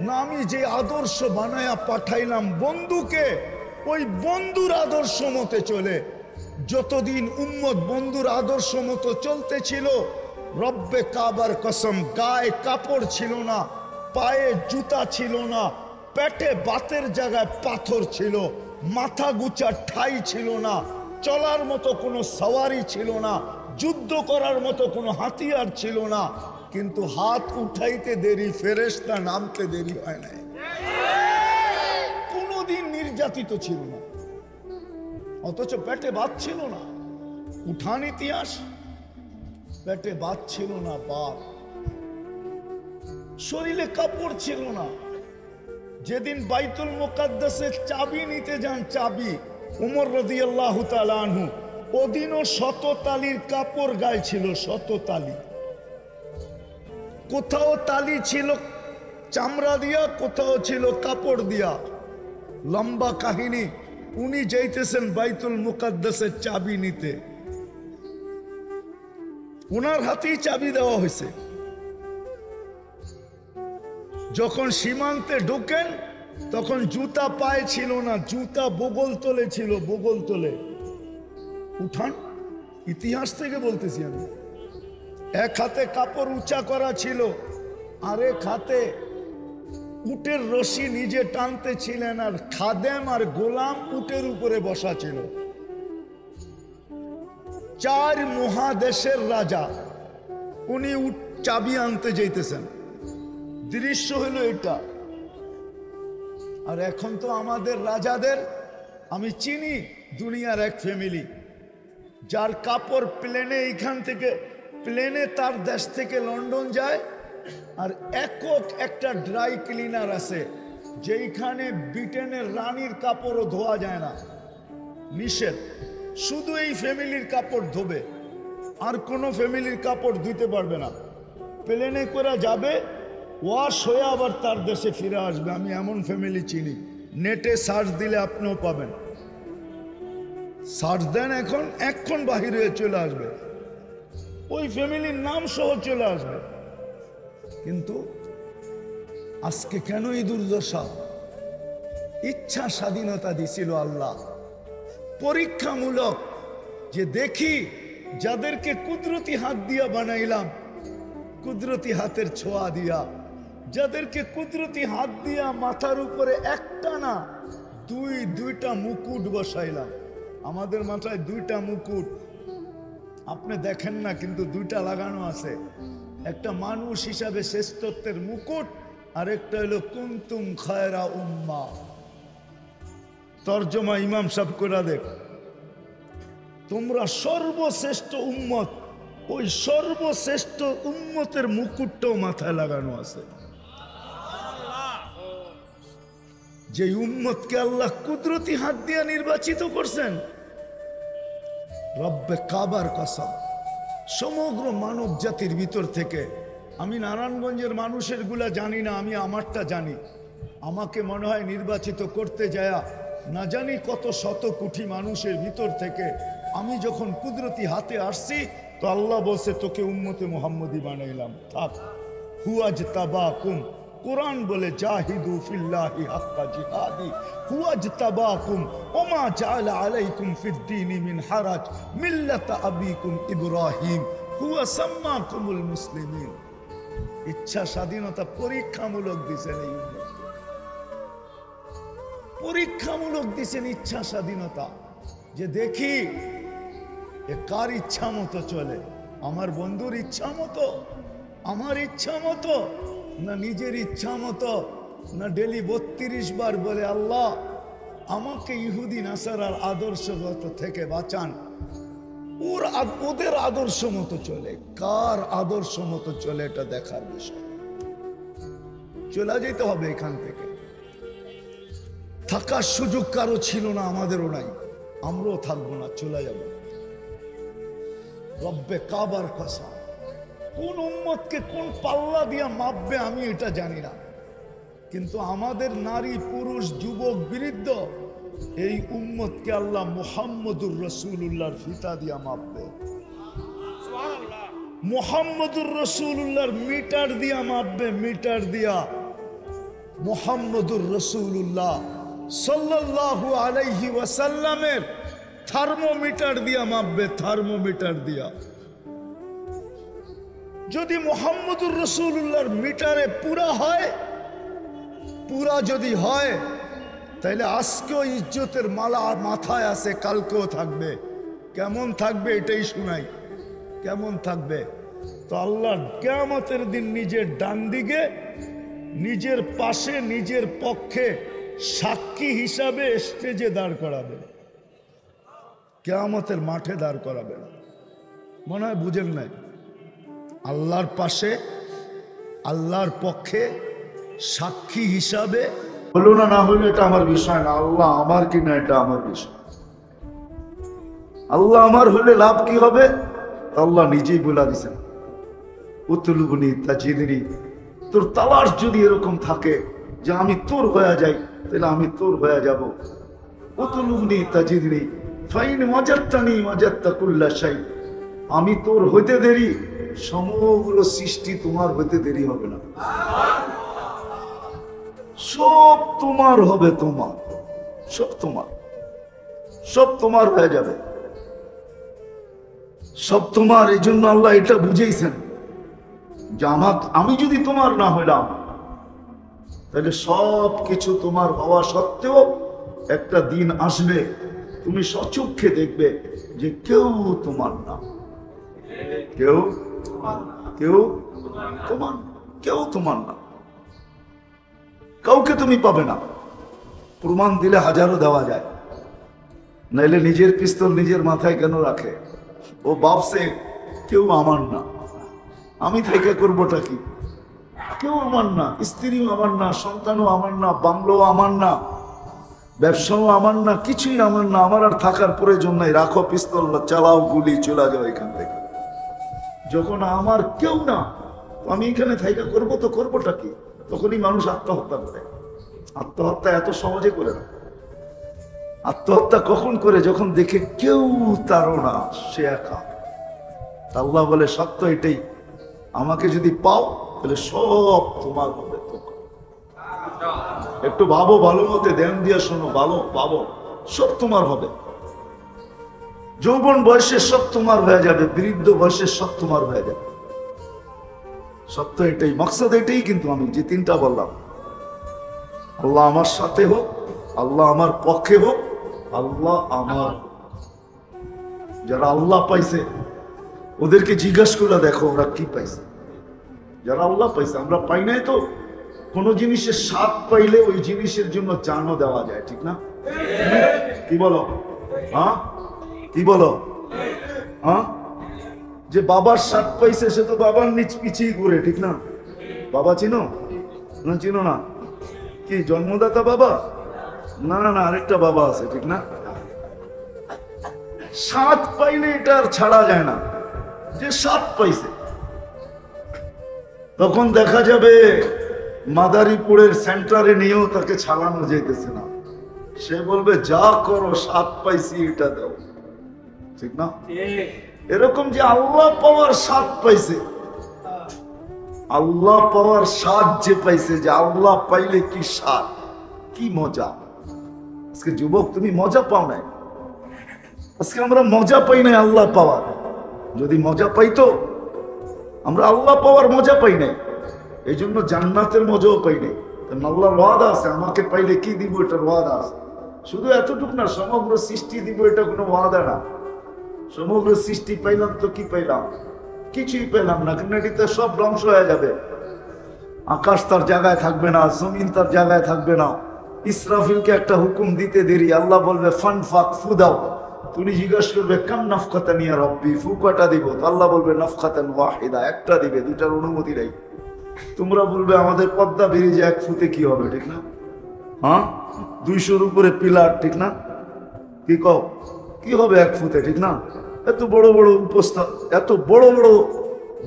না। আমি যে আদর্শ বানায়া পাঠাইলাম বন্ধুকে, ওই বন্ধুর আদর্শ মতে চলে। যতদিন উম্মত বন্ধুর আদর্শ মতো চলতে ছিল, রব্বে কাবার কসম, গায়ে কাপড় ছিল না, পায়ে জুতা ছিল না, পেটে বাতের জায়গায় পাথর ছিল, মাথা গুচার ঠাই ছিল না, চলার মতো কোনো সওয়ারি ছিল না, যুদ্ধ করার মতো কোনো হাতিয়ার ছিল না। কিন্তু হাত উঠাইতে দেরি, ফেরেশতা নামতে দেরি হয় নাই। কোনদিন নির্যাতিত ছিল না, অথচ পেটে ভাত ছিল না। উঠান ইতিহাস, পেটে ভাত ছিল না, বাপ। শরীরে কাপড় ছিল না। যেদিন বাইতুল মুকাদ্দাসের চাবি নিতে যান, চাবি, উমর রাদিয়াল্লাহু তাআলা আনহু, ওদিনও 100 তালির কাপড় গায়ে ছিল, 100 তালি। কোথাও তালি ছিল চামড়া দিয়া, কোথাও ছিল কাপড় দিয়া। লম্বা কাহিনী। উনি যাইতেছেন বাইতুল মুকাদ্দাসের চাবি নিতে, উনার হাতেই চাবি দেওয়া হয়েছে। যখন সীমান্তে ঢোকেন তখন জুতা পায়ে ছিল না, জুতা বগল তলে ছিল, বগল তলে। উঠান, ইতিহাস থেকে বলতেছি আমি। এক হাতে কাপড় উঁচা করা ছিল, আরেক হাতে উটের রশি নিজে টানতে ছিলেন, আর খাদেম আর গোলাম উটের উপরে বসা ছিল। 4 মহাদেশের রাজা, উনি চাবি আনতে যাইতেছেন। দৃশ্য হলো এটা। আর এখন তো আমাদের রাজাদের আমি চিনি দুনিয়ার এক ফ্যামিলি, যার কাপড় প্লেনে এইখান থেকে প্লেনে তার দেশ থেকে লন্ডন যায়, আর একক একটা ড্রাই ক্লিনার আছে যেইখানে ব্রিটেনের রানীর কাপড়ও ধোয়া যায় না, নিষেধ। শুধু এই ফ্যামিলির কাপড় ধোবে, আর কোনো ফ্যামিলির কাপড় ধুতে পারবে না। প্লেনে করে যাবে, ওয়াশ হয়ে আবার তার দেশে ফিরে আসবে। আমি এমন ফ্যামিলি চিনি, নেটে সার্চ দিলে আপনিও পাবেন। সার্চ দেন এখন বাহির হয়ে চলে আসবে, ওই ফ্যামিলির নাম সহ চলে আসবে। কিন্তু আজকে কেন এই দুর্দশা? ইচ্ছা স্বাধীনতা দিছিল আল্লাহ পরীক্ষামূলক, যে দেখি যাদেরকে কুদরতি হাত দিয়া বানাইলাম, কুদরতি হাতের ছোঁয়া দিয়া, যাদেরকে কুদরতি হাত দিয়া মাথার উপরে একটা না দুইটা মুকুট বসাইলাম। আমাদের মাথায় দুইটা মুকুট আপনি দেখেন না, কিন্তু দুইটা লাগানো আছে। একটা মানুষ হিসাবে শ্রেষ্ঠত্বের মুকুট, আর একটা হলো কুনতুম খায়রা উম্মা। তর্জমা ইমাম সাহেব করে দেখ, তোমরা সর্বশ্রেষ্ঠ উম্মত। ওই সর্বশ্রেষ্ঠ উম্মতের মুকুটটাও মাথায় লাগানো আছে। যে উম্মতকে আল্লাহ কুদরতি হাত দিয়ে নির্বাচিত করছেন, রব্বে কাবার কসম, সমগ্র মানব জাতির ভিতর থেকে। আমি নারায়ণগঞ্জের মানুষের গুলা জানি না, আমি আমারটা জানি। আমাকে মনে হয় নির্বাচিত করতে যায় না জানি কত শত কোটি মানুষের ভিতর থেকে আমি যখন কুদরতি হাতে আসছি, তো আল্লাহ বলছে তোকে উম্মতে মুহাম্মদী বানাইলাম। থাক, হুয়াজ তাবাকুম। কোরআন বলে জাহিদু ফিল্লাহি হাক্কা জিহাদি হুয়াজ তাবাকুম ওমা জাআলা আলাইকুম ফিদ্দীনি মিন হারাজ মিল্লাতা আবিকুম ইব্রাহিম হুয়া সাম্মাকুমুল মুসলিমিন। ইচ্ছা স্বাধীনতা পরীক্ষামূলক দিছেন এই উম্মত, পরীক্ষামূলক দিছেন ইচ্ছা স্বাধীনতা, যে দেখি এ কার ইচ্ছা মতো চলে। আমার বন্ধুর ইচ্ছা মতো, আমার ইচ্ছা মতো, না নিজের ইচ্ছা মতো, না ডেলি 32 বার বলে আল্লাহ আমাকে ইহুদি নাসারার আদর্শগত থেকে বাঁচান। ওদের আদর্শ মতো চলে, কার আদর্শ মতো চলে এটা দেখার বিষয়। চলে যেতে হবে এখান থেকে। থাকার সুযোগ কারো ছিল না, আমাদেরও নাই, আমরাও থাকবো না, চলে যাব। রব্বে কাবার কসম, কোন উম্মতকে কোন পাল্লা দিয়া মাপবে আমি এটা জানি না, কিন্তু আমাদের নারী পুরুষ যুবক বৃদ্ধ এই উম্মতকে আল্লাহ মুহাম্মদুর রাসূলুল্লাহর ফিতা দিয়া মাপবে। মুহাম্মদুর রাসূলুল্লাহর মিটার দিয়া মাপবে, মিটার দিয়া। মুহাম্মদুর রাসূলুল্লাহ সাল্লাল্লাহু আলাইহি ওয়াসাল্লামের থার্মোমিটার দিয়া মাপবে, থার্মোমিটার দিয়া। যদি মুহাম্মদুর রাসূলুল্লাহর মিটারে পুরা হয়, পুরা যদি হয়, তাহলে আজকেও ইজ্জতের মালা মাথায় আছে, কালকেও থাকবে। কেমন থাকবে এটাই শুনাই, কেমন থাকবে? তো আল্লাহ কিয়ামতের দিন নিজের ডান দিকে, নিজের পাশে, নিজের পক্ষে সাক্ষী হিসাবে স্টেজে দাঁড় করাবে, কিয়ামতের মাঠে দাঁড় করাবে। মনে হয় বুঝেন নাই? আল্লাহর পাশে, আল্লাহর পক্ষে সাক্ষী হিসাবে। হলো না, না হলো এটা আমার বিষয় না। আল্লাহ আমার কি না এটা আমার বিষয়। আল্লাহ আমার হলে লাভ কি হবে? আল্লাহ নিজেই বলে দিয়েছেন, উতলুবনি তাজিদনি। তোর তালাশ যদি এরকম থাকে যে আমি তোর হয়ে যাই, তাহলে আমি তোর হয়ে যাব। উতলুবনি তাজিদনি ফাইন ওয়াজাদতানি ওয়াজাদতা কুল্লা শাই। আমি তোর হইতে দেরি, সমগ্র সৃষ্টি তোমার হইতে দেরি হবে না। সব তোমার হবে, তোমার সব তোমার, সব তোমার হয়ে যাবে, সব তোমার। এই জন্য আল্লাহ এটা বুঝেইছেন যে আমি যদি তোমার না হইলাম, তাহলে সব কিছু তোমার হওয়া সত্ত্বেও একটা দিন আসবে তুমি সচক্ষে দেখবে যে কেউ তোমার না, কেউ কেউ তোমার, কেউ তোমার না, কাউকে তুমি পাবে না। প্রমাণ দিলে হাজারও দেওয়া যায়, নাইলে নিজের পিস্তল নিজের মাথায় কেন রাখে? ও ভাবছে কেউ আমার না, আমি থেকে করবোটা কি? কেউ আমার না, স্ত্রীও আমার না, সন্তানও আমার না, বাংলো আমার না, ব্যবসাও আমার না, কিছুই আমার না। আমার আর থাকার প্রয়োজন নাই, রাখো পিস্তল, চালাও গুলি, চলে যাও এখান থেকে। যখন আমার কেউ না, আমি এখানে থাইকা করবো তো করবোটা কি? তখনই মানুষ আত্মহত্যা করে। আত্মহত্যা এত সহজে করে না। আত্মহত্যা কখন করে? যখন দেখে কেউ তারও না, সে একা। আল্লাহ বলে সত্য এটাই, আমাকে যদি পাও তাহলে সব তোমার হবে। একটু ভাবো, ভালো মতে ধ্যান দিয়ে শোনো, ভালো ভাবো, সব তোমার হবে। যৌবন বয়সে সব তোমার হয়ে যাবে, বৃদ্ধ বয়সে সব তোমার হয়ে যাবে। সত্য এটাই, মকসদ এটাই। কিন্তু আমি যে তিনটা বললাম, আল্লাহ আমার সাথে হোক, আল্লাহ আমার পক্ষে হোক, আল্লাহ আমার। যারা আল্লাহ পাইছে ওদেরকে জিজ্ঞাসা করে দেখো ওরা কি পাইছে। যারা আল্লাহ পাইছে, আমরা পাই নাই তো। কোন জিনিসের স্বাদ পাইলে ওই জিনিসের জন্য জানও দেওয়া যায়, ঠিক না? কি বলো? হ্যাঁ, কি বলো? হ্যাঁ, যে বাবার স্বাদ পাইছে সে তো বাবার নিচ পিছিয়ে ঘুরে, ঠিক না? বাবা চিনো না? চিনো না? কি জন্মদাতা বাবা? না না না, আরেকটা বাবা আছে, ঠিক না? স্বাদ পাইলে এটা আর ছাড়া যায় না। যে স্বাদ পাইছে, তখন দেখা যাবে মাদারীপুরের সেন্টারে নিয়েও তাকে ছাড়ানো যেতেছে না। সে বলবে যা করো, স্বাদ পাইছি, এটা দাও, ঠিক না? এরকম যে আল্লাহ পাওয়ার স্বাদ পাইছে, আল্লাহ পাওয়ার স্বাদ যে পাইছে, যে আল্লাহ পাইলে কি স্বাদ, কি মজা। আজকে যুবক তুমি মজা পাও নাই, আজকে আমরা মজা পাই নাই আল্লাহ পাওয়ার। যদি মজা পাইতো, আমরা আল্লাহ পাওয়ার মজা পাই নাই, এই জন্য জান্নাতের মজাও পাই নাই। আল্লাহর ওয়াদা আছে, আমাকে পাইলে কি দিব, এটার ওয়াদা আছে। শুধু এতটুকু না, সমগ্র সৃষ্টি দিব, এটা কোনো ওয়াদা না। সমগ্র সৃষ্টি পাইলাম তো কি পাইলাম? কিছুই পেলাম না, কিন্তু এটিতে সব ধ্বংস হয়ে যাবে। আকাশ তার জায়গায় থাকবে না, জমিন তার জায়গায় থাকবে না। ইসরাফিলকে একটা হুকুম দিতে দেরি, আল্লাহ বলবে ফান ফাক ফু দাও। তুমি জিজ্ঞাসা করবে কাম নাফকাতান ইয়া রব্বি, ফু কয়টা দিব? আল্লাহ বলবে নাফকাতান ওয়াহিদা, একটা দিবে, দুটার অনুমতি নেই। তোমরা বলবে আমাদের পদ্মা ব্রিজে এক ফুতে কি হবে, ঠিক না? হ্যাঁ, 200-র উপরে পিলার, ঠিক না? কি কও, কি হবে এক ফুতে, ঠিক না? এত বড় বড় উপস্থা, এত বড় বড়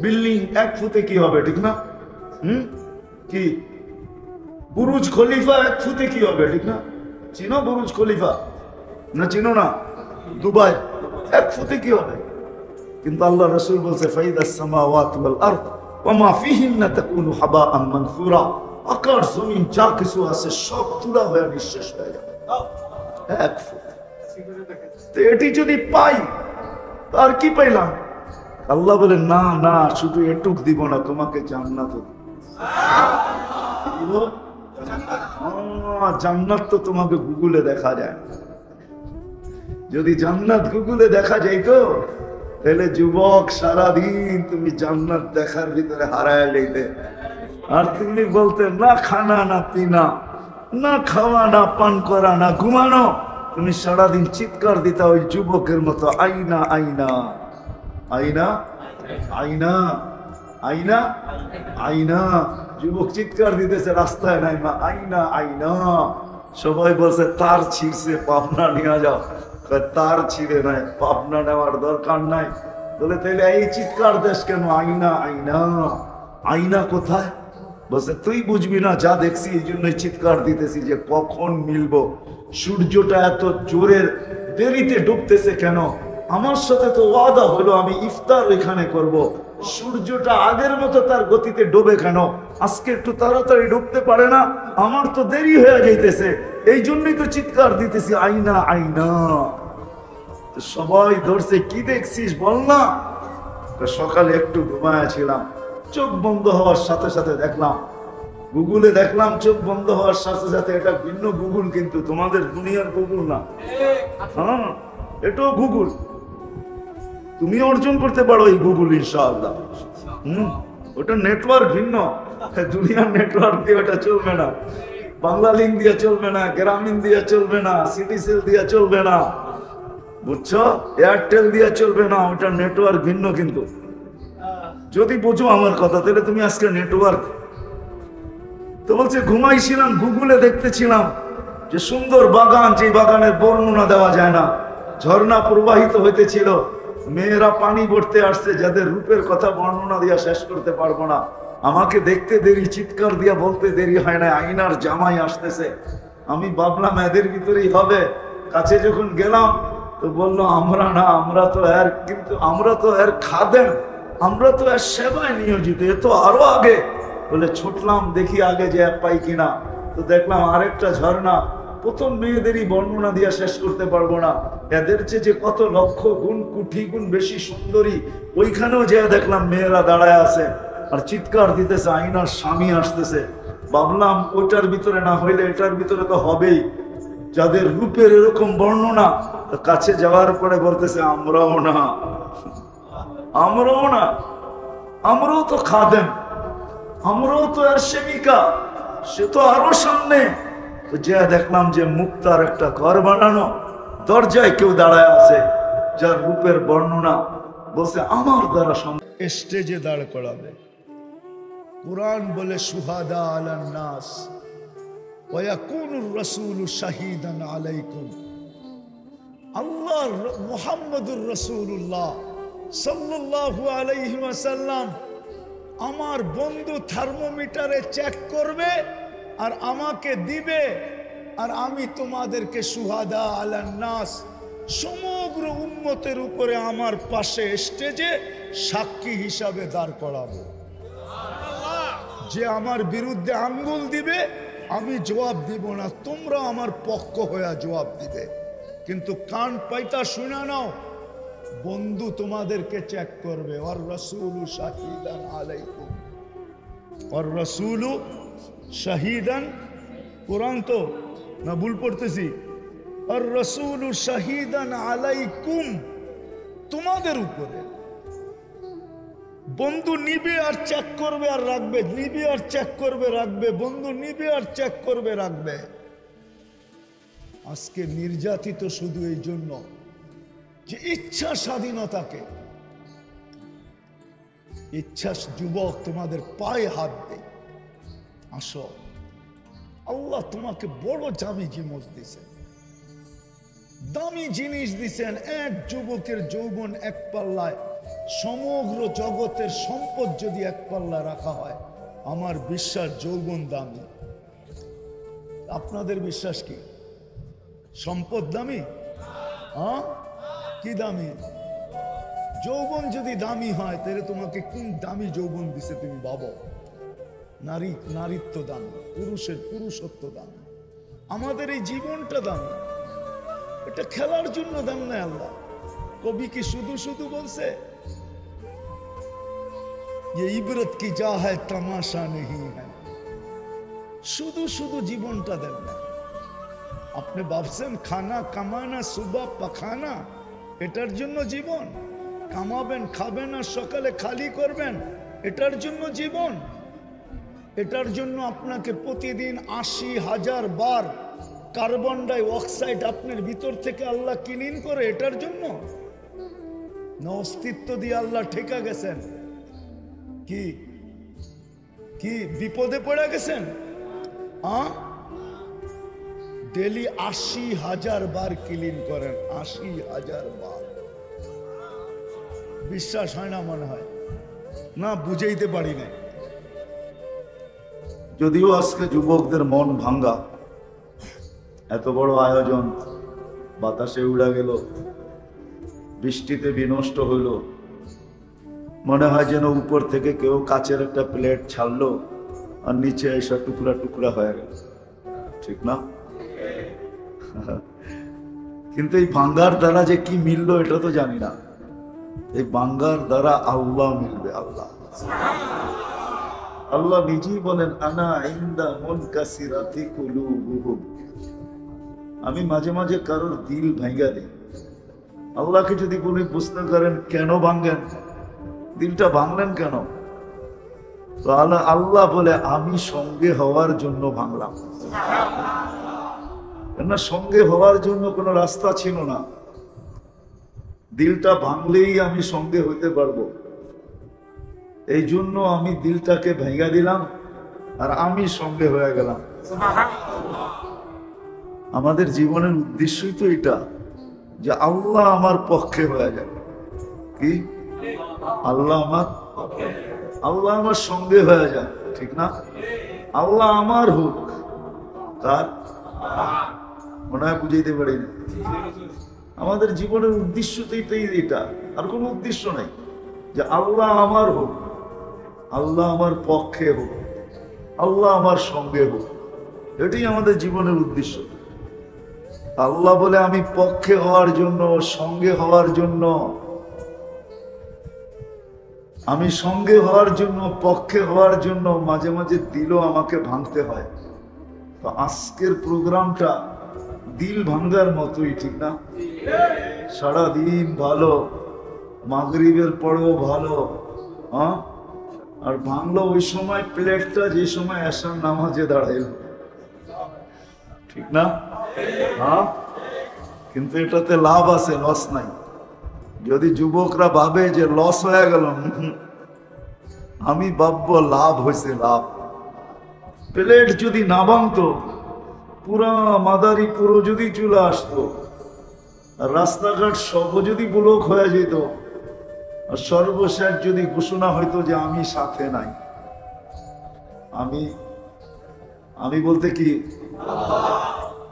বিল্ডিং, এক ফুতে কি হবে, ঠিক না? কি বুরুজ খলিফা এক ফুতে কি হবে, ঠিক না? চিনো বুরুজ খলিফা? না চিনো না? দুবাই এক ফুতে কি হবে? কিন্তু আল্লাহ রাসূল বলছে ফাইদাস সামাওয়াতু ওয়াল আরদ ওয়া মা ফিহিন্না তাকুনু হাবাআন মানসুরা। আকাশ জমিন যা কিছু আছে সব তুলা হয়ে নিঃশেষ হয়ে যাবে এক ফুট। তো এটি যদি পাই, আর কি পাইলাম? আল্লাহ বলে না না, শুধু এটুক দিব না, তোমাকে জান্নাত দিব। জান্নাত তো তোমাকে গুগলে দেখা যায়। যদি জান্নাত গুগলে দেখা যাইতো, তাহলে যুবক সারাদিন তুমি জান্নাত দেখার ভিতরে হারায় যাইতে। আর তুমি বলতে না খানা না পিনা, না খাওয়া না পান করা না ঘুমানো, তুমি সারাদিন চিৎকার দিতা ওই যুবকের মতো, আইনা আইনা আইনা আইনা আইনা আইনা। যুবক চিৎকার দিতেছে রাস্তায় নাই মা, আইনা আইনা। সবাই বলছে তার ছিঁড়ছে, পাবনা নিয়ে যাও। তার ছিঁড়ে নাই, পাবনা নেওয়ার দরকার নাই। বলে তাইলে এই চিৎকার দেশ কেন? আইনা আইনা। আইনা কোথায়? বলছে তুই বুঝবি না, যা দেখছি এই জন্যই চিৎকার দিতেছি যে কখন মিলবো। সূর্যটা এত জোরের দেরিতে ডুবতেছে কেন? আমার সাথে তো ওয়াদা হলো আমি ইফতার এখানে করব। সূর্যটা আগের মতো তার গতিতে ডুবে কেন? আজকে একটু তাড়াতাড়ি ডুবতে পারে না? আমার তো দেরি হয়ে যাইতেছে, এই জন্যই তো চিৎকার দিতেছি আইনা আইনা। সবাই ধরছে কি দেখছিস বল না। সকালে একটু ঘুমায়াছিলাম, চোখ বন্ধ হওয়ার সাথে সাথে দেখলাম, গুগলে দেখলাম, চোখ বন্ধ হওয়ার সাথে সাথে এটা ভিন্ন গুগল, কিন্তু তোমাদের দুনিয়ার গুগল না। হ্যাঁ, এটাও গুগল। তুমি অর্জন করতে পারো এই গুগল ইনশাআল্লাহ। ওটা নেটওয়ার্ক ভিন্ন, দুনিয়ার নেটওয়ার্ক দিয়ে ওটা চলবে না। বাংলা লিঙ্ক দিয়ে চলবে না, গ্রামীণ দিয়ে চলবে না, সিটি সেল দিয়ে চলবে না, বুঝছো, এয়ারটেল দিয়ে চলবে না, ওটা নেটওয়ার্ক ভিন্ন। কিন্তু যদি বুঝো আমার কথা তাহলে তুমি আজকে নেটওয়ার্ক। তো বলছে ঘুমাইছিলাম, গুগলে দেখতেছিলাম যে সুন্দর বাগান, যে বাগানের বর্ণনা দেওয়া যায় না, ঝর্ণা প্রবাহিত হইতেছিল, মেয়েরা পানি ভরতে আসছে, যাদের রূপের কথা বর্ণনা দিয়া শেষ করতে পারবো না। আমাকে দেখতে দেরি, চিৎকার দিয়া বলতে দেরি হয় না, আইনার জামাই আসতেছে। আমি ভাবলাম এদের ভিতরেই হবে। কাছে যখন গেলাম তো বললো আমরা না, আমরা তো এর, কিন্তু আমরা তো এর খাদেম, আমরা তো এর সেবায় নিয়োজিত, এ তো আরো আগে। বলে ছুটলাম, দেখি আগে যে পাই কিনা। তো দেখলাম আরেকটা ঝর্ণা, প্রথম মেয়েদেরই বর্ণনা দিয়া শেষ করতে পারবো না, এদের চেয়ে যে কত লক্ষ গুণ, কোটি গুণ বেশি সুন্দরী। ওইখানেও যে দেখলাম মেয়েরা দাঁড়ায় আছে আর চিৎকার দিতেছে, আইনার স্বামী আসতেছে। ভাবলাম ওইটার ভিতরে না হইলে এটার ভিতরে তো হবেই। যাদের রূপের এরকম বর্ণনা, কাছে যাওয়ার পরে বলতেছে আমরাও না, আমরাও না, আমরাও তো খাদেম, আমরাও তো আর সেবিকা, সে তো আরো সামনে। তো যে দেখলাম যে মুক্তার একটা ঘর বানানো, দরজায় কেউ দাঁড়ায় আছে, যার রূপের বর্ণনা বলছে আমার দ্বারা স্টেজে দাঁড় করাবে। কুরআন বলে শুহাদা আলান নাস ওয়া ইয়াকুনুর রাসূলু শাহীদান আলাইকুম। আল্লাহ মুহাম্মদুর রাসূলুল্লাহ সাল্লাল্লাহু আলাইহি ওয়াসাল্লাম আমার বন্ধু থার্মোমিটারে চেক করবে আর আমাকে দিবে, আর আমি তোমাদেরকে শুহাদা আলান নাস, সমগ্র উম্মতের উপরে আমার পাশে স্টেজে সাক্ষী হিসাবে দাঁড় করাবো। যে আমার বিরুদ্ধে আঙ্গুল দিবে আমি জবাব দিব না, তোমরা আমার পক্ষ হয়ে জবাব দিবে। কিন্তু কান পাইতা শুনে নাও, বন্ধু তোমাদেরকে চেক করবে। ওয়ার রাসূলু শাহীদান আলাইকুম, ওয়ার রাসূলু শাহীদান, কোরআন তো না ভুল পড়তেছি, আর রাসূলু শাহীদান আলাইকুম, তোমাদের উপরে। বন্ধু নিবে আর চেক করবে আর রাখবে, নিবে আর চেক করবে রাখবে, বন্ধু নিবে আর চেক করবে রাখবে। আজকে নির্যাতিত শুধু এই জন্য যে ইচ্ছা স্বাধীনতাকে, ইচ্ছা। যুবক তোমাদের পায়ে হাত দেয়, আসো, আল্লাহ তোমাকে বড় দামি জিনিস দিছেন, দামি জিনিস দিছেন। এক যুবকের যৌবন এক পাল্লায়, সমগ্র জগতের সম্পদ যদি এক পাল্লা রাখা হয়, আমার বিশ্বাস যৌবন দামি। আপনাদের বিশ্বাস কি সম্পদ দামি? হ্যাঁ, কি দামি? যৌবন যদি দামি হয় তাহলে তোমাকে কোন দামি যৌবন দিছে তুমি ভাবো। নারীত্ব দামি, পুরুষের পুরুষত্ব দামি, আমাদের এই জীবনটা দামি। এটা খেলার জন্য দাম না। আল্লাহ কবি কি শুধু শুধু বলছে ये इबरत की जा है तमाशा नहीं है, শুধু শুধু জীবনটা দেন না। আপনি ভাবছেন খানা কামানা সুবা পাখানা, এটার জন্য জীবন? কামাবেন, খাবেন আর সকালে খালি করবেন, এটার জন্য জীবন? এটার জন্য আপনাকে প্রতিদিন 80,000 বার কার্বন ডাই অক্সাইড আপনার ভিতর থেকে আল্লাহ ক্লিন করে, এটার জন্য না? অস্তিত্ব দিয়ে আল্লাহ ঠেকা গেছেন? কি কি বিপদে পড়ে গেছেন? ডেলি 80,000 বার ক্লিন করেন, 80,000 বার। বিশ্বাস হয় না মনে হয়? না, বুঝাইতে পারি না। যদিও আজকে যুবকদের মন ভাঙ্গা, এত বড় আয়োজন বাতাসে উড়া গেল, বৃষ্টিতে বিনষ্ট হইল, মনে হয় যেন উপর থেকে কেউ কাচের একটা প্লেট ছাড়লো আর নিচে এসে টুকরা টুকরা হয়ে গেল, ঠিক না? কিন্তু এই ভাঙ্গার দ্বারা যে কি মিললো এটা তো জানি না। এই ভাঙ্গার দ্বারা আল্লাহ মিলবে। আল্লাহ আল্লাহ নিজেই বলেন আনা ইনদা মুনকাসিরাতি কুলুবুহুম, আমি মাঝে মাঝে কারোর দিল ভাঙ্গা দিই। আল্লাহকে যদি কোনো প্রশ্ন করেন কেন ভাঙ্গেন, দিলটা ভাঙলেন কেন? আল্লাহ বলে আমি সঙ্গে হওয়ার জন্য ভাঙলাম। না, সঙ্গে হওয়ার জন্য কোনো রাস্তা ছিল না। দিলটা ভাঙলেই আমি সঙ্গে হইতে পারবো, এই জন্য আমি দিলটাকে ভেঙে দিলাম আর আমি সঙ্গে হয়ে গেলাম। আমাদের জীবনের উদ্দেশ্যই তো এটা, যে আল্লাহ আমার পক্ষে হয়ে যায়। কি আল্লাহ আমার সঙ্গে হয়ে যায়, ঠিক না? আল্লাহ আমার হোক, তার মনে হয় বুঝাইতে পারি না। আমাদের জীবনের উদ্দেশ্য তো এটা, আর কোনো উদ্দেশ্য নাই। যে আল্লাহ আমার হোক, আল্লাহ আমার পক্ষে হোক, আল্লাহ আমার সঙ্গে হোক, এটাই আমাদের জীবনের উদ্দেশ্য। আল্লাহ বলে আমি পক্ষে হওয়ার জন্য, সঙ্গে হওয়ার জন্য, আমি সঙ্গে হওয়ার জন্য, পক্ষে হওয়ার জন্য মাঝে মাঝে দিলও আমাকে ভাঙতে হয়। তো আজকের প্রোগ্রামটা দিল ভাঙ্গার মতোই, ঠিক না? সারাদিন ভালো, মাগরিবের পরেও ভালো, হ্যাঁ? আর ভাঙলো ওই সময় প্লেটটা যে সময় এসার নামাজে দাঁড়াইল, ঠিক না? হ্যাঁ, কিন্তু এটাতে লাভ আছে, লস নাই। যদি যুবকরা ভাবে যে লস হয়ে গেল, আমি ভাববো লাভ হয়েছে, লাভ। প্লেট যদি না ভাঙতো, পুরা মাদারি পুরো যদি চলে আসতো, আর রাস্তাঘাট সব যদি ব্লক হয়ে যেত, আর সর্বশেষ যদি ঘোষণা হইতো যে আমি সাথে নাই, আমি বলতে কি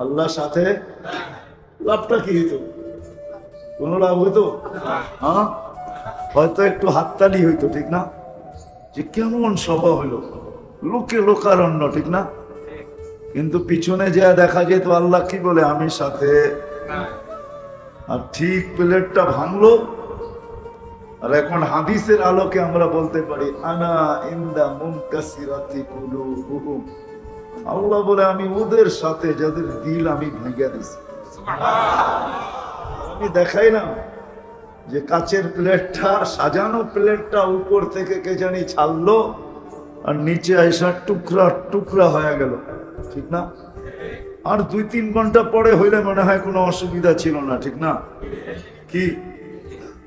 আল্লাহ সাথে, লাভটা কি হইতো? কোন লাভ হইতো? হ্যাঁ, হয়তো একটু হাততালি হইতো, ঠিক না? যে কেমন সভা হইলো, লোকে লোকারণ্য, ঠিক না? কিন্তু পিছনে যা দেখা যেত আল্লাহ কি বলে, আমি সাথে। আর ঠিক প্লেটটা ভাঙলো, আর এখন হাদিসের আলোকে আমরা বলতে পারি আনা ইন্দা মুনকাসিরাতি কুলুবুহুম, আল্লাহ বলে আমি ওদের সাথে যাদের দিল আমি ভেঙে দিছি। আমি দেখাইলাম যে কাচের প্লেটটা, সাজানো প্লেটটা উপর থেকে কে জানি ছাড়লো, আর নিচে আইসা টুকরা টুকরা হয়ে গেল, ঠিক না? আর 2-3 ঘন্টা পরে হইলে মনে হয় কোনো অসুবিধা ছিল না, ঠিক না? কি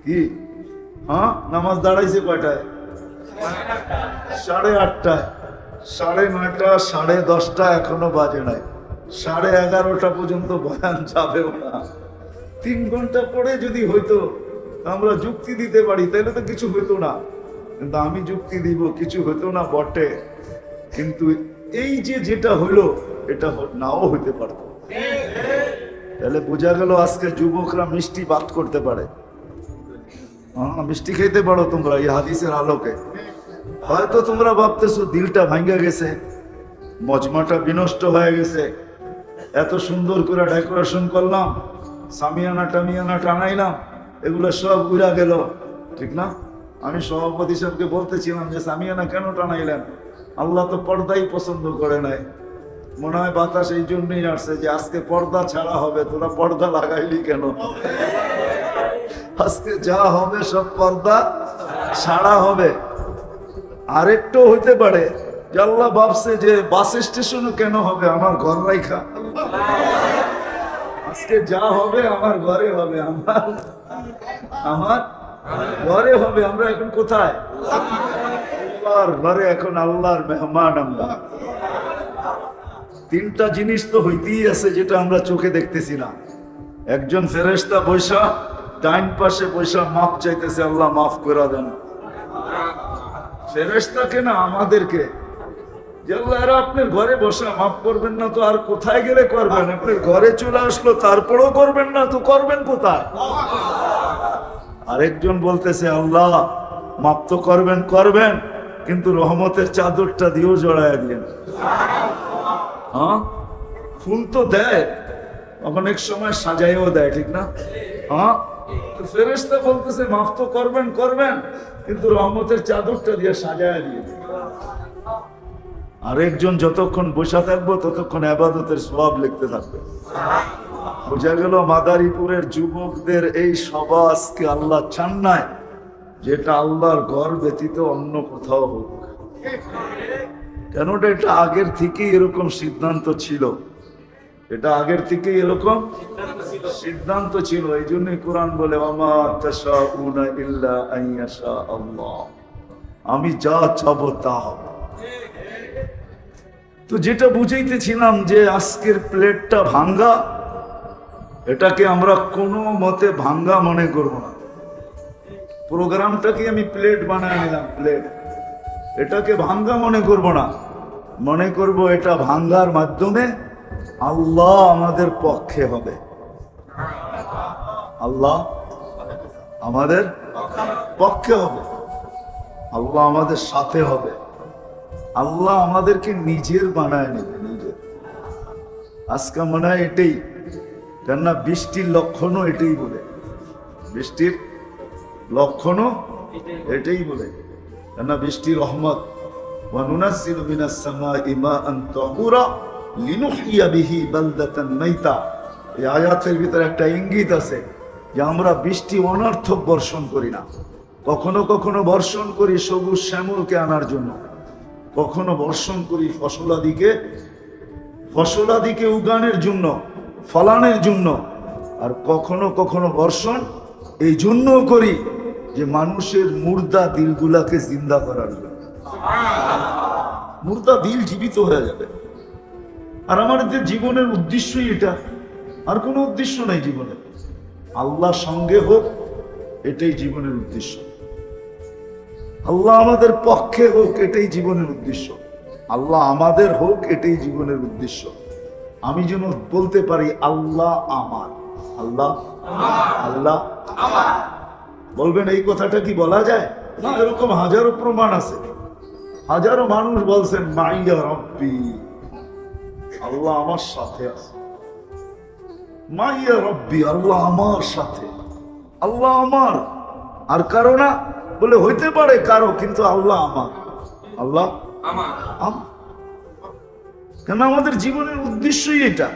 কি হ্যাঁ, নামাজ দাঁড়াইছে কয়টায়? 8:30টায়, 9:30, 10:30 এখনো বাজে নাই, 11:30 পর্যন্ত বয়ান যাবেও না। 3 ঘন্টা পরে যদি হইতো, আমরা যুক্তি দিতে পারি, তাহলে তো কিছু হইতো না। কিন্তু আমি যুক্তি দিব, কিছু হইতো না বটে, কিন্তু এই যে যেটা হইলো এটা নাও হইতে পারতো। তাহলে বোঝা গেল আজকে যুবকরা মিষ্টি বাদ করতে পারে। মিষ্টি খেতে পারো তোমরা এই হাদিসের আলোকে। হয়তো তোমরা ভাবতেছো দিলটা ভাঙ্গা গেছে, মজমাটা বিনষ্ট হয়ে গেছে, এত সুন্দর করে ডেকোরেশন করলাম, সামিয়ানা টামিয়ানা টানাইলাম, এগুলো সব উড়া গেল, ঠিক না? আমি সভাপতি সাহেবকে বলতেছিলাম যে সামিয়ানা কেন টানাইলেন? আল্লাহ তো পর্দাই পছন্দ করে নাই, মনে হয় বাতাস এই জন্যই আসছে যে আজকে পর্দা ছাড়া হবে, তোরা পর্দা লাগাইলি কেন? আজকে যা হবে সব পর্দা ছাড়া হবে। আরেকটাও হইতে পারে যে আল্লাহ ভাবছে যে বাস স্টেশনও কেন হবে, আমার ঘর রাইখা, আজকে যা হবে আমার ঘরে হবে, আমার ঘরে হবে। আমরা এখন কোথায়? আল্লাহর ঘরে, এখন আল্লাহর মেহমান আমরা। 3টা জিনিস তো হইতেই আছে যেটা আমরা চোখে দেখতেছি না। একজন ফেরেশতা বৈশা ডাইন পাশে বৈশা মাফ চাইতেছে, আল্লাহ মাফ করে দেন। ফেরেশতাকে না, আমাদেরকে, যে আল্লাহ আপনার ঘরে বসা মাফ করবেন না তো আর কোথায় গেলে করবেন? আপনার ঘরে চলে আসলো তারপরেও করবেন না তো করবেন কোথায়? আরেকজন বলতেছে আল্লাহ মাফ তো করবেন করবেন, কিন্তু রহমতের চাদরটা দিয়েও জড়ায় দিলেন। হ্যাঁ, ফুল তো দেয়, অনেক সময় সাজাইও দেয়, ঠিক না? হ্যাঁ, তো ফেরেশতা বলতেছে মাফ তো করবেন করবেন, কিন্তু রহমতের চাদরটা দিয়ে সাজায় দিয়ে। আরেকজন যতক্ষণ বসে থাকবো ততক্ষণ ইবাদতের সওয়াব লিখতে থাকবে। বোঝা গেল মাদারীপুরের যুবকদের এই সভা আজকে আল্লাহ চান নাই যেটা আল্লাহর ঘর ব্যতীত অন্য কোথাও হোক। কেনটা এটা আগের থেকেই এরকম সিদ্ধান্ত ছিল, এটা আগের থেকেই এরকম সিদ্ধান্ত ছিল। এই জন্যই কোরআন বলে ওয়ামা তাশাউনা ইল্লা আন ইয়াশা আল্লাহ, আমি যা চাবো তা হবে। তো যেটা বুঝাইতেছিলাম যে আজকের প্লেটটা ভাঙ্গা, এটাকে আমরা কোনো মতে ভাঙ্গা মনে করব না। প্রোগ্রামটাকে আমি প্লেট বানায় নিলাম, প্লেট, এটাকে ভাঙ্গা মনে করব না, মনে করব এটা ভাঙ্গার মাধ্যমে আল্লাহ আমাদের পক্ষে হবে, আল্লাহ আমাদের পক্ষে হবে, আল্লাহ আমাদের সাথে হবে, আল্লাহ আমাদেরকে নিজের বানায় নেবে, নিজের। আজকে মনে হয় এটাই, কেননা বৃষ্টির লক্ষণও এটাই বলে, বৃষ্টির লক্ষণও এটাই বলে, কেননা বৃষ্টির রহমত ওয়ানুনাজ্জিলু মিনাস সামাই মাআন তাহুরা লিনুহইয়া বিহি বালদাতান মাইতা। এই আয়াতের ভিতরে একটা ইঙ্গিত আছে যে আমরা বৃষ্টি অনর্থক বর্ষণ করি না, কখনো কখনো বর্ষণ করি সবুজ শ্যামলকে আনার জন্য, কখনো বর্ষণ করি ফসলাদিকে উগানের জন্য, ফলানের জন্য, আর কখনো কখনো বর্ষণ এই জন্য করি যে মানুষের মুর্দা দিলগুলাকে জিন্দা করার জন্য। মুর্দা দিল জীবিত হয়ে যাবে। আর আমাদের জীবনের উদ্দেশ্যই এটা, আর কোনো উদ্দেশ্য নাই জীবনে। আল্লাহ সঙ্গে হোক, এটাই জীবনের উদ্দেশ্য। আল্লাহ আমাদের পক্ষে হোক, এটাই জীবনের উদ্দেশ্য। আল্লাহ আমাদের হোক, এটাই জীবনের উদ্দেশ্য। আমি যেন বলতে পারি আল্লাহ আমার, আল্লাহ আল্লাহ আমার। বলবেন এই কথাটা কি বলা যায়? না, এরকম হাজারো প্রমাণ আছে, হাজারো মানুষ বলছেন মাইয়া রব্বি, আল্লাহ আমার সাথে আছে, মাইয়া রব্বি, আল্লাহ আমার সাথে, আল্লাহ আমার। আর কারো না বলে হইতে পারে কারো, কিন্তু আল্লাহ আমার, আল্লাহ আমার। কেন আমাদের জীবনের উদ্দেশ্যই এটা,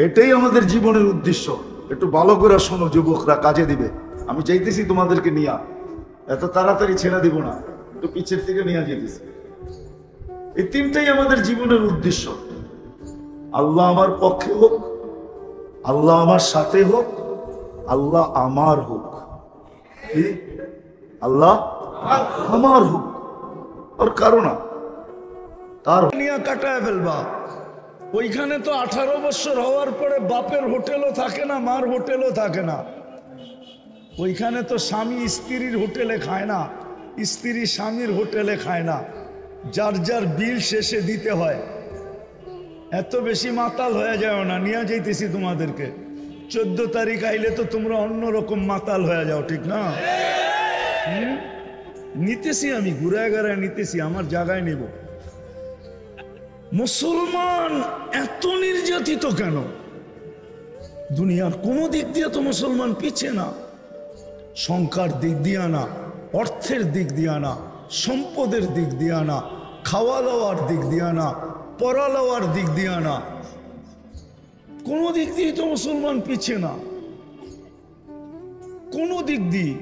এটাই আমাদের জীবনের উদ্দেশ্য। একটু ভালো করে শোনো যুবকরা, কাজে দিবে। আমি চাইতেছি তোমাদেরকে নিয়ে, এত তাড়াতাড়ি ছেড়ে দিব না, একটু পিছের থেকে নিয়ে যেতেছি। এই তিনটাই আমাদের জীবনের উদ্দেশ্য। আল্লাহ আমার পক্ষে হোক, আল্লাহ আমার সাথে হোক, আল্লাহ আমার হোক। আল্লাহ আমার হোক, আর কারো না। তার নিয়ে কাটায় ফেলবা। ওইখানে তো 18 বছর হওয়ার পরে বাপের হোটেলও থাকে না, মার হোটেলও থাকে না। ওইখানে তো স্বামী স্ত্রীর হোটেলে খায় না, স্ত্রী স্বামীর হোটেলে খায় না, যার যার বিল শেষে দিতে হয়। এত বেশি মাতাল হয়ে যাও না, নিয়ে যাইতেছি তোমাদেরকে। 14 তারিখ আইলে তো তোমরা অন্যরকম মাতাল হয়ে যাও, ঠিক না? নিতেছি আমি, ঘুরায় ঘুরায় নিতেছি, আমার জায়গায় নেব। মুসলমান এত নির্যাতিত কেন? দুনিয়ার কোনো দিক দিয়ে তো মুসলমান পিছিয়ে না, সংখ্যার দিক দিয়ে না, অর্থের দিক দিয়ে না, সম্পদের দিক দিয়ে না, খাওয়া দাওয়ার দিক দিয়ে না, পড়া লওয়ার দিক দিয়ে না, কোনো দিক দিয়ে তো মুসলমান পিছিয়ে না, কোনো দিক দিয়ে।